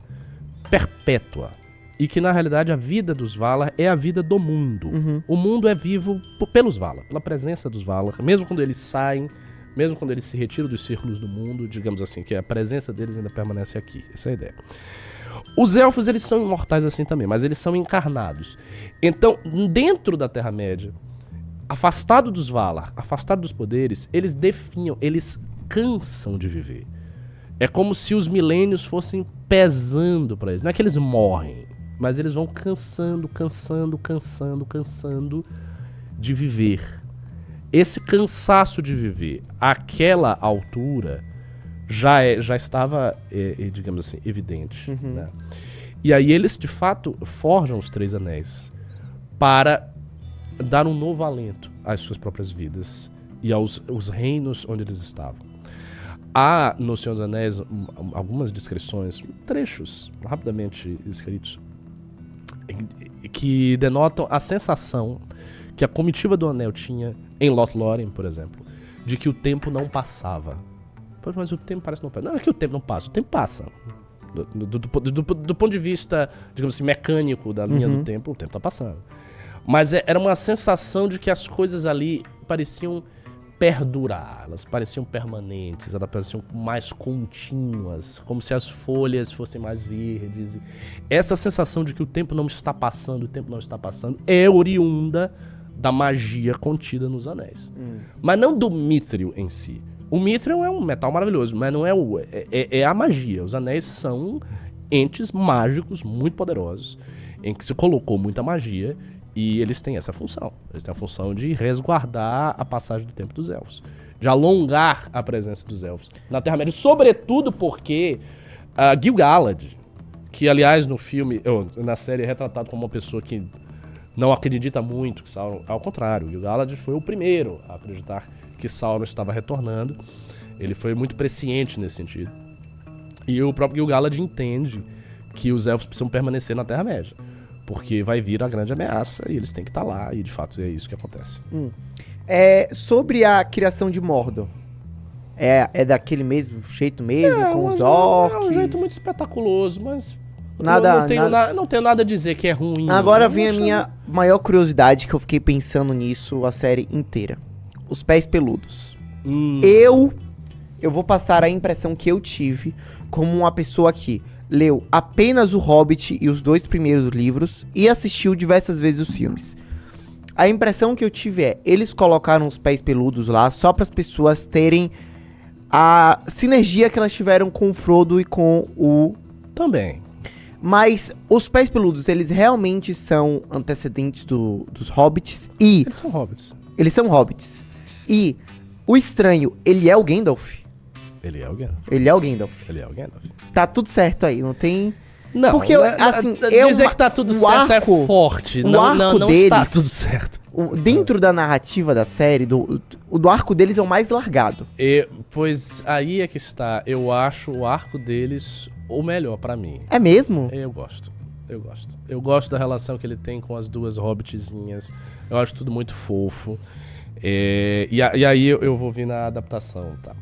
perpétua. E que, na realidade, a vida dos Valar é a vida do mundo. O mundo é vivo pelos Valar, pela presença dos Valar. Mesmo quando eles saem, mesmo quando eles se retiram dos círculos do mundo, digamos assim, que a presença deles ainda permanece aqui. Essa é a ideia. Os elfos, eles são imortais assim também, mas eles são encarnados. Então, dentro da Terra-média, afastado dos Valar, afastado dos poderes, eles definham, eles cansam de viver. É como se os milênios fossem pesando para eles. Não é que eles morrem, mas eles vão cansando de viver. Esse cansaço de viver, àquela altura, já estava, digamos assim, evidente. Né? E aí eles, de fato, forjam os Três Anéis para dar um novo alento às suas próprias vidas e aos reinos onde eles estavam. Há no Senhor dos Anéis algumas descrições, trechos rapidamente escritos, que denotam a sensação que a comitiva do Anel tinha em Lothlórien, por exemplo, de que o tempo não passava. Mas o tempo parece que não passa. Não é que o tempo não passa, o tempo passa. Do ponto de vista, digamos assim, mecânico da linha do tempo, o tempo está passando. Mas era uma sensação de que as coisas ali pareciam perdurar, elas pareciam permanentes, elas pareciam mais contínuas, como se as folhas fossem mais verdes. Essa sensação de que o tempo não está passando, é oriunda da magia contida nos anéis. Mas não do Mithril em si. O Mithril é um metal maravilhoso, mas não é a magia. Os anéis são entes mágicos muito poderosos, em que se colocou muita magia. E eles têm essa função. Eles têm a função de resguardar a passagem do tempo dos elfos. De alongar a presença dos elfos na Terra-média. Sobretudo porque Gil-galad, que aliás no filme, na série é retratado como uma pessoa que não acredita muito que Sauron... Ao contrário, Gil-galad foi o primeiro a acreditar que Sauron estava retornando. Ele foi muito presciente nesse sentido. E o próprio Gil-galad entende que os elfos precisam permanecer na Terra-média. Porque vai vir a grande ameaça e eles têm que estar lá, e de fato é isso que acontece. Sobre a criação de Mordor, é daquele mesmo jeito mesmo, com os orcs? É um jeito muito espetaculoso, mas não tenho nada a dizer que é ruim. Agora vem a minha maior curiosidade, que eu fiquei pensando nisso a série inteira. Os pés peludos. Eu vou passar a impressão que eu tive como uma pessoa que leu apenas o Hobbit e os 2 primeiros livros e assistiu diversas vezes os filmes. A impressão que eu tive eles colocaram os pés peludos lá só para as pessoas terem a sinergia que elas tiveram com o Frodo e com o... Também. Mas os pés peludos, eles realmente são antecedentes dos Hobbits e... Eles são Hobbits. Eles são Hobbits. E o estranho, ele é o Gandalf. Ele é o Gandalf. Ele é o Gandalf. Ele é o Gandalf. Tá tudo certo aí, não tem... Não, porque, assim, dizer que tá tudo certo é forte. Não deles, está tudo certo. Dentro da narrativa da série, do arco deles é o mais largado. Pois aí é que está. Eu acho o arco deles o melhor pra mim. É mesmo? Eu gosto. Eu gosto da relação que ele tem com as 2 hobbitzinhas. Eu acho tudo muito fofo. E aí eu vou vir na adaptação, tá?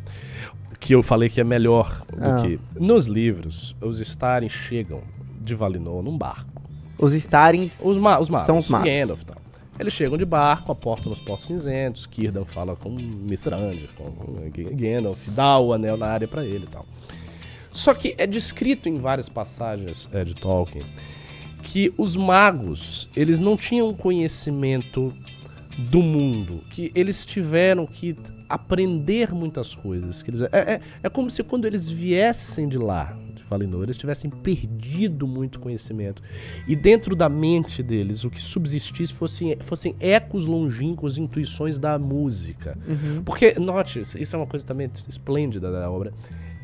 Que eu falei que é melhor do que... Nos livros, os Starins chegam de Valinor num barco. Os Starins os magos, são os magos. Gandalf, tá? Eles chegam de barco, aportam nos Portos Cinzentos, Círdan fala com Mithrandir, com Gandalf, dá o anel na área pra ele e tal. Só que é descrito em várias passagens de Tolkien que os magos, eles não tinham conhecimento do mundo, que eles tiveram que aprender muitas coisas. Que eles, é como se quando eles viessem de lá, de Valinor, eles tivessem perdido muito conhecimento. E dentro da mente deles, o que subsistisse fossem ecos longínquos, intuições da música. Porque, note, isso é uma coisa também esplêndida da obra.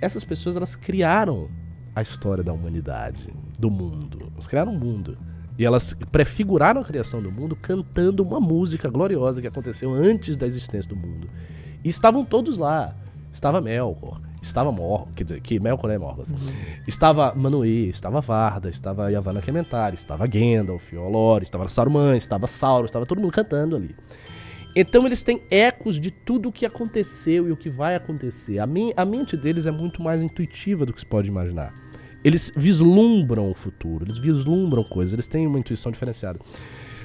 Essas pessoas, elas criaram a história da humanidade, do mundo. Elas criaram um mundo. E elas prefiguraram a criação do mundo cantando uma música gloriosa que aconteceu antes da existência do mundo. E estavam todos lá. estava Melkor, estava Morgoth, quer dizer, que Melkor é Morgoth, estava Manwë, estava Varda, estava Yavanna Kementari, estava Gandalf, Olóri, estava Saruman, estava Sauron, estava todo mundo cantando ali. Então eles têm ecos de tudo o que aconteceu e o que vai acontecer. A mente deles é muito mais intuitiva do que se pode imaginar. Eles vislumbram o futuro, eles vislumbram coisas, eles têm uma intuição diferenciada.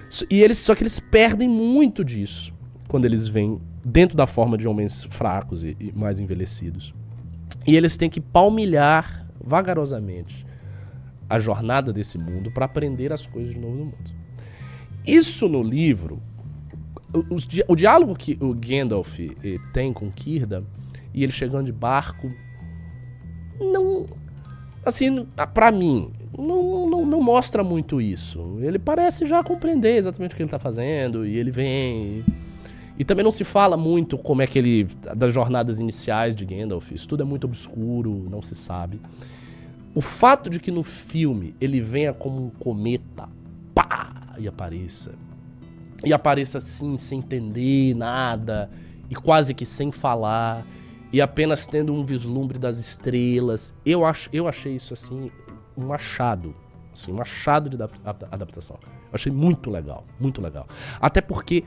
Só que eles perdem muito disso quando eles vêm dentro da forma de homens fracos e mais envelhecidos. E eles têm que palmilhar vagarosamente a jornada desse mundo para aprender as coisas de novo no mundo. Isso no livro, o diálogo que o Gandalf tem com Círdan, e ele chegando de barco, não, assim, pra mim, não mostra muito isso. Ele parece já compreender exatamente o que ele tá fazendo, e ele vem... E também não se fala muito como é que ele... das jornadas iniciais de Gandalf. Isso tudo é muito obscuro, não se sabe. O fato de que no filme ele venha como um cometa, pá, e apareça assim, sem entender nada, e quase que sem falar, e apenas tendo um vislumbre das estrelas. Eu achei isso assim, um achado de adaptação. Eu achei muito legal, muito legal. Até porque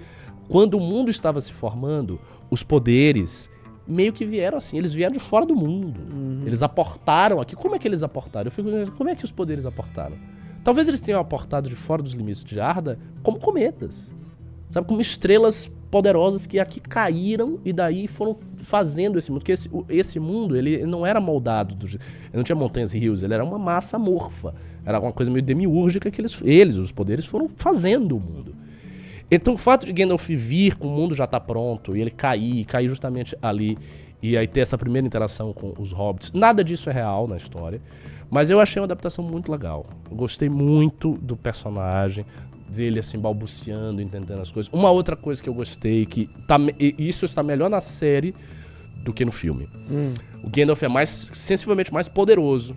quando o mundo estava se formando, os poderes meio que vieram assim, eles vieram de fora do mundo. Eles aportaram aqui. Como é que eles aportaram? Eu fico pensando, como é que os poderes aportaram? Talvez eles tenham aportado de fora dos limites de Arda como cometas. Sabe, como estrelas poderosas que aqui caíram e daí foram fazendo esse mundo. Porque esse mundo, ele não era moldado, ele não tinha montanhas e rios, ele era uma massa amorfa. Era uma coisa meio demiúrgica que eles, os poderes, foram fazendo o mundo. Então o fato de Gandalf vir com o mundo já tá pronto, e ele cair justamente ali, e aí ter essa primeira interação com os hobbits, nada disso é real na história, mas eu achei uma adaptação muito legal. Eu gostei muito do personagem, dele assim balbuciando, entendendo as coisas. Uma outra coisa que eu gostei, isso está melhor na série do que no filme. O Gandalf é sensivelmente mais poderoso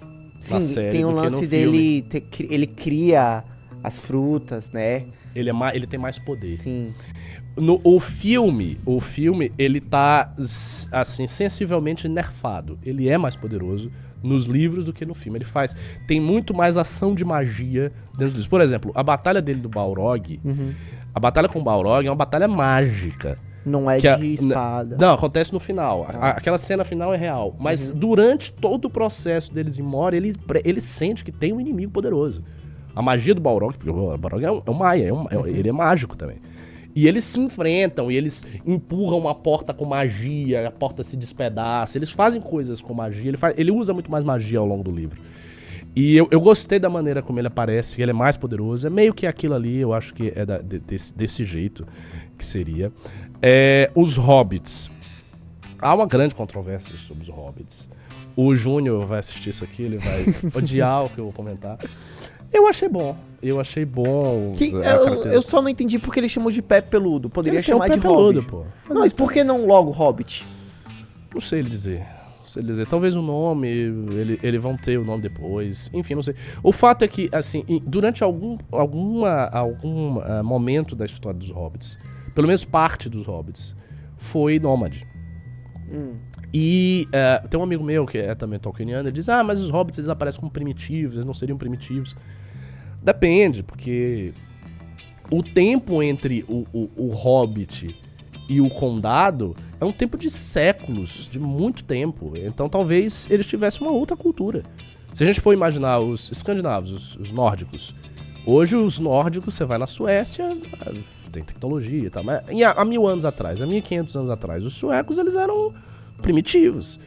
na série tem um do que no lance filme. dele, ele cria as frutas, né? Ele tem mais poder. Sim. O filme, ele tá, assim, sensivelmente nerfado. Ele é mais poderoso nos livros do que no filme. Tem muito mais ação de magia dentro dos livros. Por exemplo, a batalha dele do Balrog, a batalha com o Balrog é uma batalha mágica. Não é de espada. Não, acontece no final. Aquela cena final é real. Mas durante todo o processo deles em Moria, ele sente que tem um inimigo poderoso. A magia do Balrog, porque o Balrog é um maia, ele é mágico também. E eles se enfrentam, e eles empurram uma porta com magia, a porta se despedaça, eles fazem coisas com magia, ele usa muito mais magia ao longo do livro. E eu gostei da maneira como ele aparece, que ele é mais poderoso, é meio que aquilo ali, eu acho que é desse jeito que seria. Os Hobbits. Há uma grande controvérsia sobre os Hobbits. O Júnior vai assistir isso aqui, ele vai odiar o que eu vou comentar. Eu achei bom. Eu só não entendi porque ele chamou de pé peludo. Poderia chamar de Hobbit. Pô. Não, mas por que não logo Hobbit? Não sei ele dizer. Talvez o nome, eles vão ter o nome depois. Enfim, não sei. O fato é que, assim, durante algum momento da história dos Hobbits, pelo menos parte dos Hobbits, foi nômade. E tem um amigo meu que é também tolkieniano, ele diz, mas os Hobbits eles aparecem como primitivos, eles não seriam primitivos. Depende, porque o tempo entre o Hobbit e o Condado é um tempo de séculos, de muito tempo. Então talvez eles tivessem uma outra cultura. Se a gente for imaginar os escandinavos, os nórdicos, hoje os nórdicos, você vai na Suécia, tem tecnologia e tal, mas há 1000 anos atrás, há 1500 anos atrás, os suecos eles eram primitivos.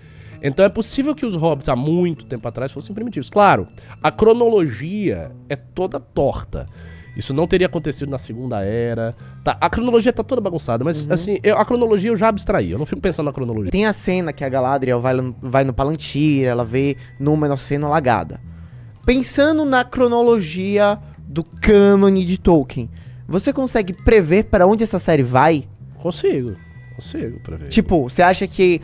Então é possível que os hobbits há muito tempo atrás fossem primitivos. Claro, a cronologia é toda torta. Isso não teria acontecido na Segunda Era. A cronologia tá toda bagunçada, mas assim, a cronologia eu já abstraí. Eu não fico pensando na cronologia. Tem a cena que a Galadriel vai no Palantir, ela vê Númenor sendo alagada. Pensando na cronologia do cânone de Tolkien, você consegue prever para onde essa série vai? Consigo prever. Tipo, você acha que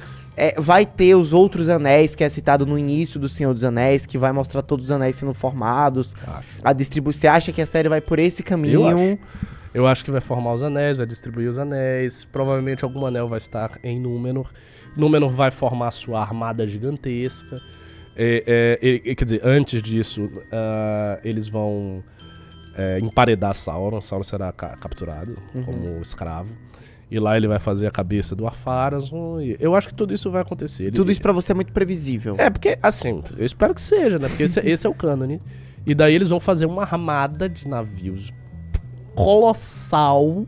vai ter os outros anéis, que é citado no início do Senhor dos Anéis, que vai mostrar todos os anéis sendo formados? Acho. A distribuição. Você acha que a série vai por esse caminho? Eu acho. Eu acho que vai formar os anéis, vai distribuir os anéis. Provavelmente algum anel vai estar em Númenor. Númenor vai formar sua armada gigantesca. Quer dizer, antes disso, eles vão emparedar Sauron. Sauron será capturado como escravo. E lá ele vai fazer a cabeça do Ar-Pharazôn. Eu acho que tudo isso vai acontecer. Tudo isso pra você é muito previsível. Porque, assim, eu espero que seja, né? Porque esse é o cânone. E daí eles vão fazer uma armada de navios colossal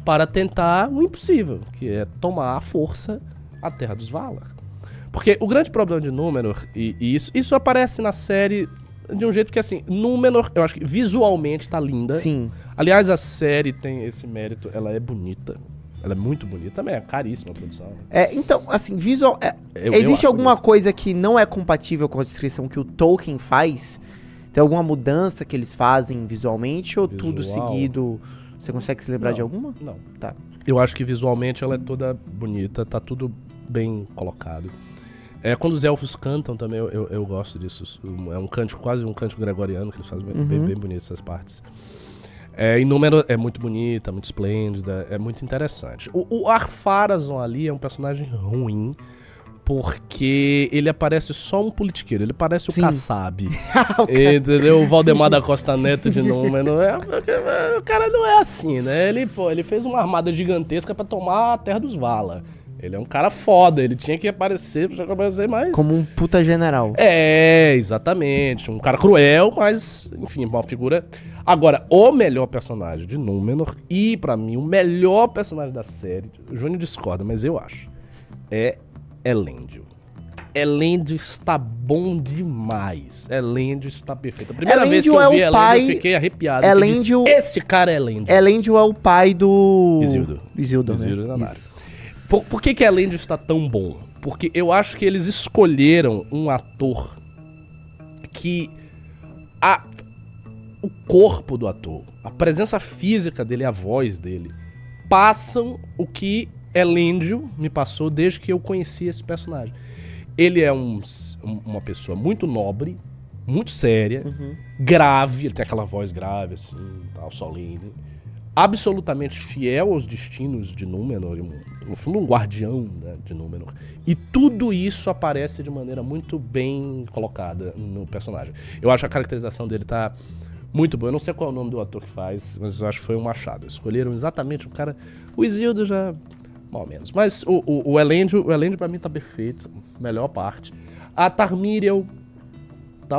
para tentar o impossível, que é tomar à força a Terra dos Valar. Porque o grande problema de Númenor, e isso aparece na série de um jeito que, assim, Númenor, eu acho que visualmente tá linda. Sim. Aliás, a série tem esse mérito, ela é bonita. Ela é muito bonita também, é caríssima a produção. Né? Então, assim, visual... Eu existe acho alguma bonito. coisa que não é compatível com a descrição que o Tolkien faz? Tem alguma mudança que eles fazem visualmente ou tudo Visual? seguido? Você consegue se lembrar Não. de alguma? Não. Tá. Eu acho que visualmente ela é toda bonita, tá tudo bem colocado. Quando os elfos cantam também, eu gosto disso. É um cântico, quase um cântico gregoriano, que eles fazem bem bonito essas partes. Em número é muito bonita, muito esplêndida, é muito interessante. O Ar-Pharazôn ali é um personagem ruim, porque ele aparece só um politiqueiro, ele parece o Sim. Kassab. Entendeu? O Valdemar da Costa Neto de Númenor. O cara não é assim, né? Ele fez uma armada gigantesca pra tomar a Terra dos Valar. Ele é um cara foda, ele tinha que aparecer mais... Como um puta general. Exatamente. Um cara cruel, mas, enfim, uma figura... Agora, o melhor personagem de Númenor, e pra mim, o melhor personagem da série, o Júnior discorda, mas eu acho, é Elendil. Elendil está bom demais. Elendil está perfeito. A primeira vez que eu vi Elendil, eu fiquei arrepiado. Elendil... Esse cara é Elendil. Elendil é o pai do... Isildur. Isildur, né? Isildur Danari. Isso. Por que Elendil está tão bom? Porque eu acho que eles escolheram um ator que... O corpo do ator, a presença física dele, a voz dele, passam o que Elendil me passou desde que eu conheci esse personagem. Ele é uma pessoa muito nobre, muito séria, grave, ele tem aquela voz grave, assim, tal, solene, absolutamente fiel aos destinos de Númenor, no fundo um guardião, né, de Númenor. E tudo isso aparece de maneira muito bem colocada no personagem. Eu acho que a caracterização dele tá muito boa. Eu não sei qual é o nome do ator que faz, mas eu acho que foi um machado. Escolheram exatamente o cara... O Isildur já... mal menos. Mas o Elendil pra mim tá perfeito. Melhor parte. A Tarmiriel tá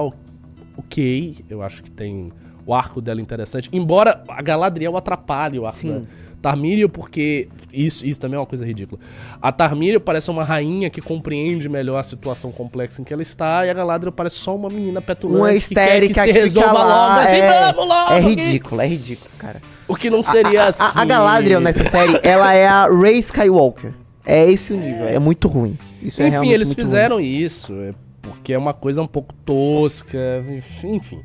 ok. Eu acho que tem o arco dela interessante. Embora a Galadriel atrapalhe o arco da Tarmiriel, porque... Isso também é uma coisa ridícula. A Tarmiriel parece uma rainha que compreende melhor a situação complexa em que ela está, e a Galadriel parece só uma menina petulante Uma histérica que se resolva fica lá, logo, assim, vamos logo! É ridículo, cara. O que não seria assim... A Galadriel nessa série, ela é a Rey Skywalker. É esse o nível, é muito ruim. Isso é Enfim, realmente eles muito fizeram isso, porque é uma coisa um pouco tosca, enfim.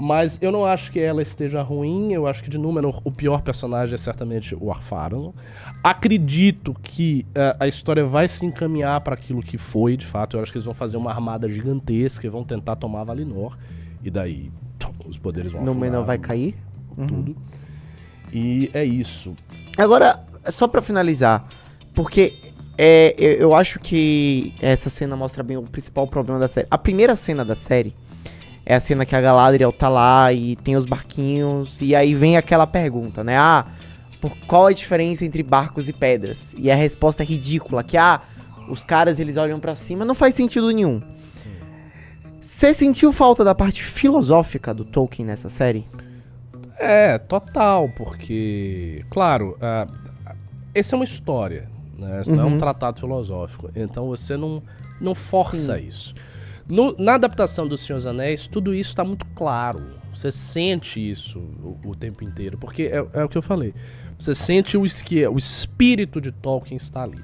Mas eu não acho que ela esteja ruim, eu acho que de Númenor o pior personagem é certamente o Ar-Pharazôn. Acredito que a história vai se encaminhar para aquilo que foi, de fato. Eu acho que eles vão fazer uma armada gigantesca e vão tentar tomar Valinor. E daí os poderes vão Númenor vai cair. tudo. E é isso. Agora, só pra finalizar, porque eu acho que essa cena mostra bem o principal problema da série. A primeira cena da série é a cena que a Galadriel tá lá e tem os barquinhos, e aí vem aquela pergunta, né? Qual a diferença entre barcos e pedras? E a resposta é ridícula, que os caras eles olham pra cima, não faz sentido nenhum. Você sentiu falta da parte filosófica do Tolkien nessa série? Total, porque, claro, essa é uma história, né? Isso não é um tratado filosófico, então você não força isso. Na adaptação do Senhor dos Anéis, tudo isso tá muito claro. Você sente isso o tempo inteiro, porque é o que eu falei. Você sente que o espírito de Tolkien está ali.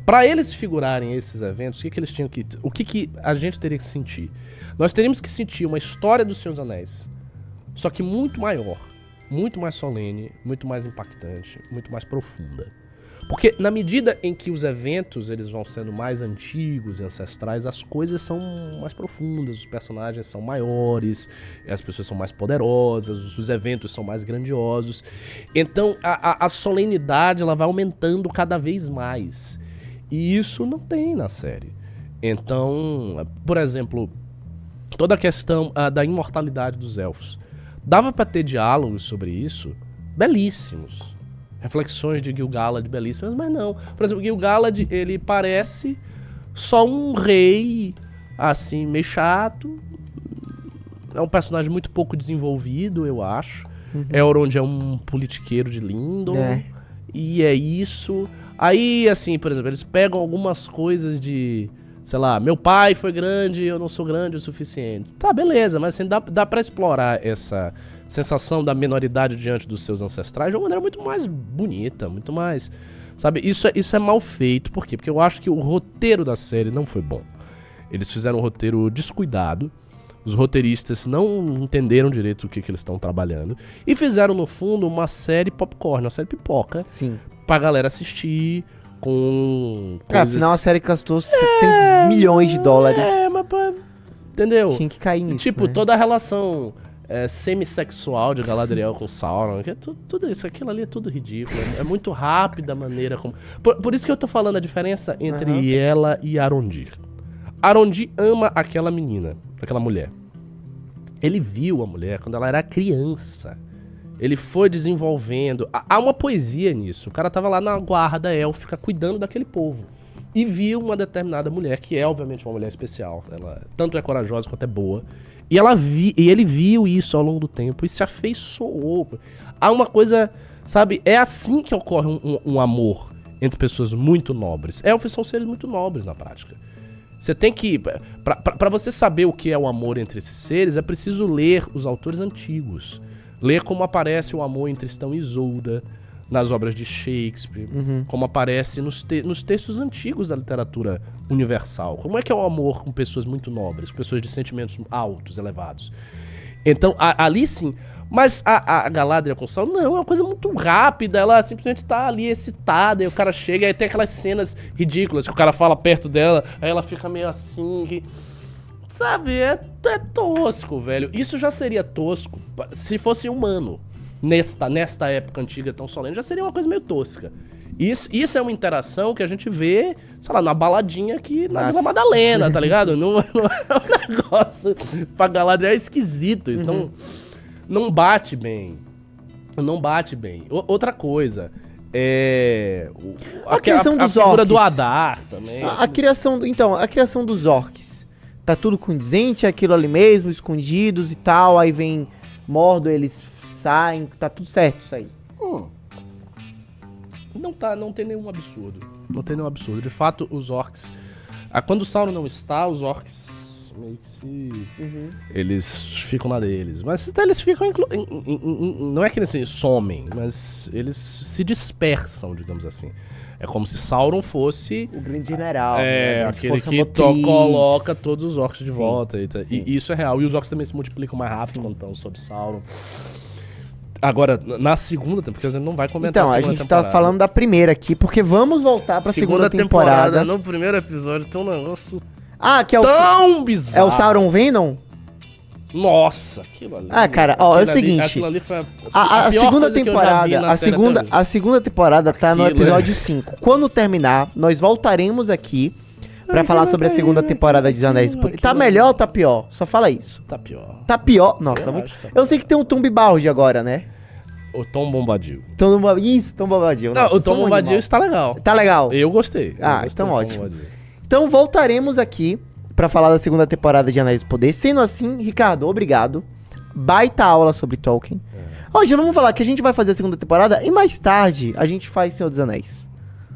Para eles figurarem esses eventos, o que eles tinham que... O que a gente teria que sentir? Nós teríamos que sentir uma história do Senhor dos Anéis, só que muito maior, muito mais solene, muito mais impactante, muito mais profunda. Porque na medida em que os eventos eles vão sendo mais antigos e ancestrais, as coisas são mais profundas, os personagens são maiores, as pessoas são mais poderosas, os eventos são mais grandiosos. Então a solenidade ela vai aumentando cada vez mais. E isso não tem na série. Então, por exemplo, toda a questão da imortalidade dos elfos. Dava pra ter diálogos sobre isso belíssimos. Reflexões de Gil-galad belíssimas, mas não. Por exemplo, Gil-galad, ele parece só um rei, assim, meio chato. É um personagem muito pouco desenvolvido, eu acho. Elrond é um politiqueiro de Lindon. E é isso. Aí, assim, por exemplo, eles pegam algumas coisas de... Sei lá, meu pai foi grande, eu não sou grande o suficiente. Tá, beleza, mas assim, dá pra explorar essa sensação da menoridade diante dos seus ancestrais de uma maneira muito mais bonita, muito mais... Sabe, isso é mal feito. Por quê? Porque eu acho que o roteiro da série não foi bom. Eles fizeram um roteiro descuidado. Os roteiristas não entenderam direito o que eles estão trabalhando. E fizeram, no fundo, uma série popcorn, uma série pipoca. Sim. Pra galera assistir... Com afinal a série gastou 700 milhões de dólares. Mas entendeu? Tinha que cair nisso, tipo, né? toda a relação semissexual de Galadriel com Sauron, que é tudo isso, aquilo ali é tudo ridículo. É muito rápida a maneira como... Por isso que eu tô falando a diferença entre ela e Arondir. Arondir ama aquela menina, aquela mulher. Ele viu a mulher quando ela era criança. Ele foi desenvolvendo... Há uma poesia nisso. O cara tava lá na guarda élfica, cuidando daquele povo. E viu uma determinada mulher, que é, obviamente, uma mulher especial. Ela tanto é corajosa quanto é boa. E ele viu isso ao longo do tempo e se afeiçoou. Há uma coisa... Sabe? É assim que ocorre um amor entre pessoas muito nobres. Elfos são seres muito nobres na prática. Você tem que... Pra você saber o que é o amor entre esses seres, é preciso ler os autores antigos. Ler como aparece o amor entre Tristão e Isolda nas obras de Shakespeare, como aparece nos textos antigos da literatura universal. Como é que é o amor com pessoas muito nobres, pessoas de sentimentos altos, elevados. Então, ali sim. Mas a Galadriel com Sauron, não, é uma coisa muito rápida, ela simplesmente tá ali excitada, e o cara chega, aí tem aquelas cenas ridículas que o cara fala perto dela, aí ela fica meio assim... Sabe, é tosco, velho. Isso já seria tosco se fosse humano. Nesta época antiga tão solene, já seria uma coisa meio tosca. Isso é uma interação que a gente vê, sei lá, na baladinha aqui na Vila Madalena, tá ligado? Não é um negócio pra Galadriel, é esquisito. Então, não bate bem. Não bate bem. Outra coisa... A criação dos figura orcs. do Adar também. A criação dos orcs. Tá tudo condizente, é aquilo ali mesmo, escondidos e tal, aí vem Mordor, eles saem, tá tudo certo isso aí. Não tem nenhum absurdo. Não tem nenhum absurdo. De fato, os orcs... Quando o Sauron não está, os orcs meio que se... Eles ficam lá deles. Mas eles ficam... Não é que eles assim, somem, mas eles se dispersam, digamos assim. É como se Sauron fosse... O grande general. Aquele que coloca todos os orcs de volta. E isso é real. E os orcs também se multiplicam mais rápido quando estão sob Sauron. Agora, na segunda temporada, porque a gente não vai comentar a segunda temporada. Tá falando da primeira aqui, porque vamos voltar pra segunda temporada. No primeiro episódio tem um negócio que é o tão bizarro. É o Sauron Venom? Nossa, aquilo ali. Cara, é o seguinte. Aquilo ali foi a segunda temporada, a segunda temporada tá no episódio 5. Quando terminar, nós voltaremos aqui pra falar sobre a segunda temporada de Anéis. Tá melhor ou tá pior? Só fala isso. Tá pior. Tá pior? Nossa, eu sei que tem um Tom Bombadil agora, né? O Tom Bombadil. Tom Bombadil. Não, o Tom Bombadil está legal. Tá legal? Eu gostei. Então ótimo. Então voltaremos aqui pra falar da segunda temporada de Anéis do Poder. Sendo assim, Ricardo, obrigado. Baita aula sobre Tolkien. Hoje vamos falar que a gente vai fazer a segunda temporada e mais tarde a gente faz Senhor dos Anéis.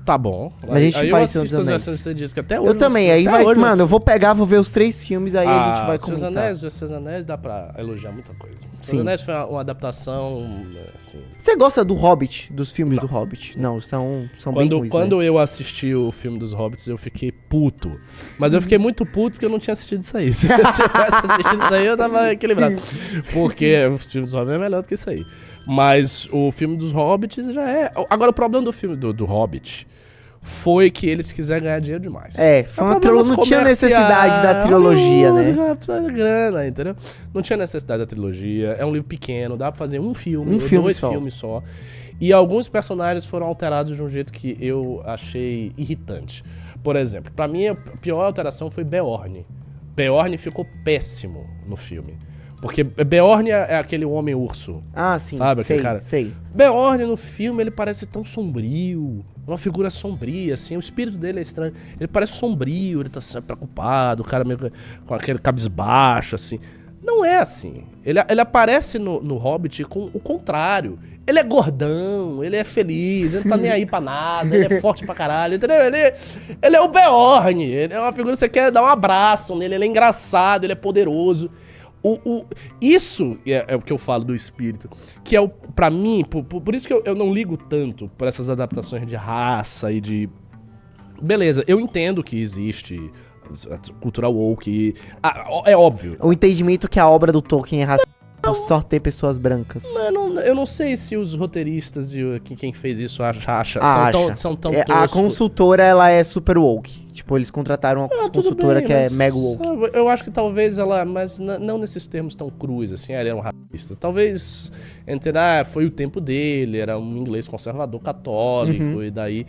Tá bom. A gente faz Senhor dos Anéis. Você disse que até hoje eu também, aí vai, mano, eu vou pegar, vou ver os 3 filmes, aí a gente vai comentar. Senhor dos Anéis dá pra elogiar muita coisa. Senhor dos Anéis foi uma adaptação, assim... Você gosta do Hobbit, dos filmes do Hobbit? Não, são bem ruins, Quando né? eu assisti o filme dos Hobbits, eu fiquei puto. Mas eu fiquei muito puto porque eu não tinha assistido isso aí. Se eu tivesse assistido isso aí, eu tava equilibrado. Porque o filme dos Hobbits é melhor do que isso aí. Mas o filme dos Hobbits já é... Agora, o problema do filme do Hobbit foi que eles quiseram ganhar dinheiro demais. Foi uma trilogia, não tinha necessidade da trilogia, né? Precisa de grana, entendeu? Não tinha necessidade da trilogia. É um livro pequeno, dá pra fazer um filme, dois filmes só. E alguns personagens foram alterados de um jeito que eu achei irritante. Por exemplo, pra mim a pior alteração foi Beorn. Beorn ficou péssimo no filme. Porque Beorn é aquele homem-urso. Ah, sim. Sabe aquele sei, cara? sei. Beorn no filme, ele parece tão sombrio. Uma figura sombria, assim. O espírito dele é estranho. Ele parece sombrio, ele tá sempre preocupado. O cara meio com aquele cabisbaixo, assim. Não é assim. Ele aparece no Hobbit com o contrário. Ele é gordão, ele é feliz, ele não tá nem aí pra nada, ele é forte pra caralho, entendeu? Ele é o Beorn, ele é uma figura que você quer dar um abraço nele, ele é engraçado, ele é poderoso. Isso é o que eu falo do espírito, que é pra mim, por isso que eu não ligo tanto pra essas adaptações de raça e de... Beleza, eu entendo que existe cultura woke, é óbvio. O entendimento que a obra do Tolkien é racista por só ter pessoas brancas. Mano, eu não sei se os roteiristas e quem fez isso acha. São tão A toscos. consultora, ela é super woke. Tipo, eles contrataram uma Tudo consultora bem, que é mas, mega woke. Eu acho que talvez ela, mas não nesses termos tão crus, assim, ele era um racista. Talvez, foi o tempo dele, era um inglês conservador católico, e daí...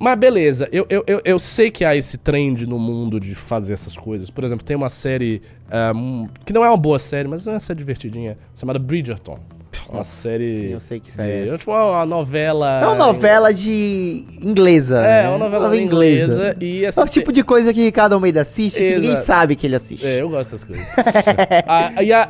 Mas beleza, eu sei que há esse trend no mundo de fazer essas coisas. Por exemplo, tem uma série, que não é uma boa série, mas é uma série divertidinha, chamada Bridgerton. Uma série... Sim, eu sei que série é essa. Tipo, uma novela... É uma novela de inglesa. É, né? uma novela inglesa. E É o tipo de coisa que Ricardo Almeida assiste que ninguém Exato. sabe que ele assiste. Eu gosto dessas coisas.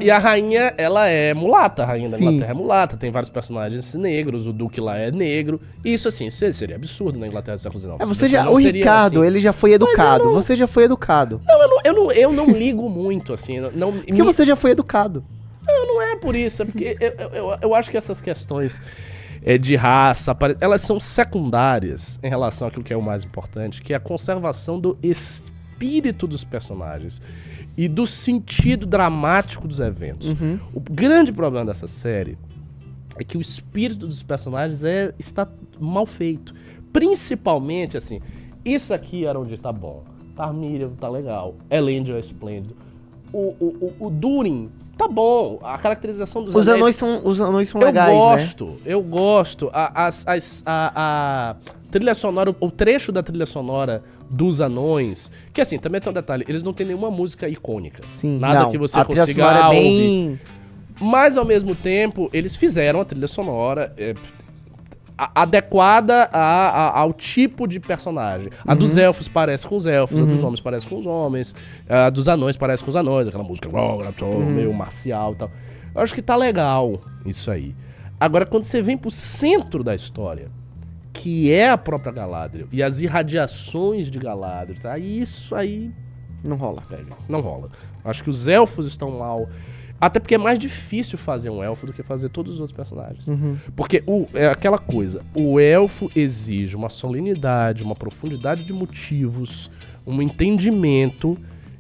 E a rainha, ela é mulata, a rainha da Sim. Inglaterra é mulata, tem vários personagens negros, o duque lá é negro. E isso, assim, seria absurdo na Inglaterra do século XIX. O Ricardo, assim. ele já foi educado. eu não- Você já foi educado. Eu não ligo muito, assim. Porque você já foi educado. Não é por isso, é porque eu acho que essas questões de raça, elas são secundárias em relação àquilo que é o mais importante, que é a conservação do espírito dos personagens e do sentido dramático dos eventos. O grande problema dessa série é que o espírito dos personagens está mal feito. Principalmente, assim, isso aqui era onde tá bom. Tarmiriel tá legal. Elendil é esplêndido. O Durin tá bom. A caracterização dos Os anéis... anões são legais, né? Eu gosto. A trilha sonora, o trecho da trilha sonora dos anões, que assim, também tem um detalhe, eles não têm nenhuma música icônica. Sim, Nada não, que você a trilha consiga sonora é ouvir. bem... Mas ao mesmo tempo, eles fizeram a trilha sonora adequada ao tipo de personagem. A dos elfos parece com os elfos, a dos homens parece com os homens, a dos anões parece com os anões, aquela música meio marcial e tal. Eu acho que tá legal isso aí. Agora, quando você vem pro centro da história, que é a própria Galadriel, e as irradiações de Galadriel, tá? Isso aí Não rola. não rola. Acho que os elfos estão mal. Até porque é mais difícil fazer um elfo do que fazer todos os outros personagens. Porque é aquela coisa, o elfo exige uma solenidade, uma profundidade de motivos, um entendimento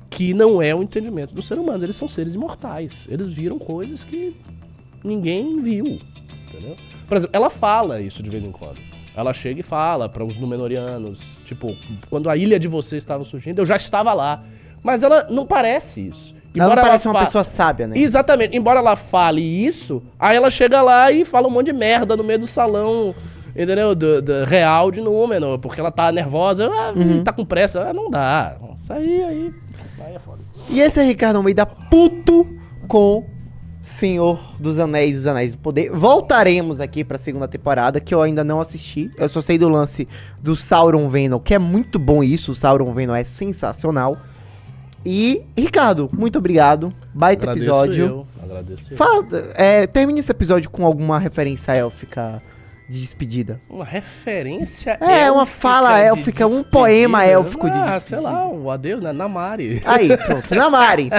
que não é o entendimento do ser humano. Eles são seres imortais. Eles viram coisas que ninguém viu, entendeu? Por exemplo, ela fala isso de vez em quando. Ela chega e fala para os Númenóreanos, tipo, quando a ilha de vocês estava surgindo, eu já estava lá. Mas ela não parece isso. Ela não parece uma pessoa sábia, né? Exatamente. Embora ela fale isso, aí ela chega lá e fala um monte de merda no meio do salão, entendeu? Do real de Númenor, porque ela tá nervosa, tá com pressa. Não dá. Isso aí é foda. E esse é Ricardo Almeida puto com Senhor dos Anéis e os Anéis do Poder. Voltaremos aqui pra segunda temporada, que eu ainda não assisti. Eu só sei do lance do Sauron Venom, que é muito bom isso. O Sauron Venom é sensacional. E, Ricardo, muito obrigado. Baita episódio. Agradeço eu. Termine esse episódio com alguma referência élfica de despedida. Uma referência Uma fala de élfica, um despedida. poema élfico de sei despedida. lá, o adeus, né? Namari. Aí, pronto. Namari.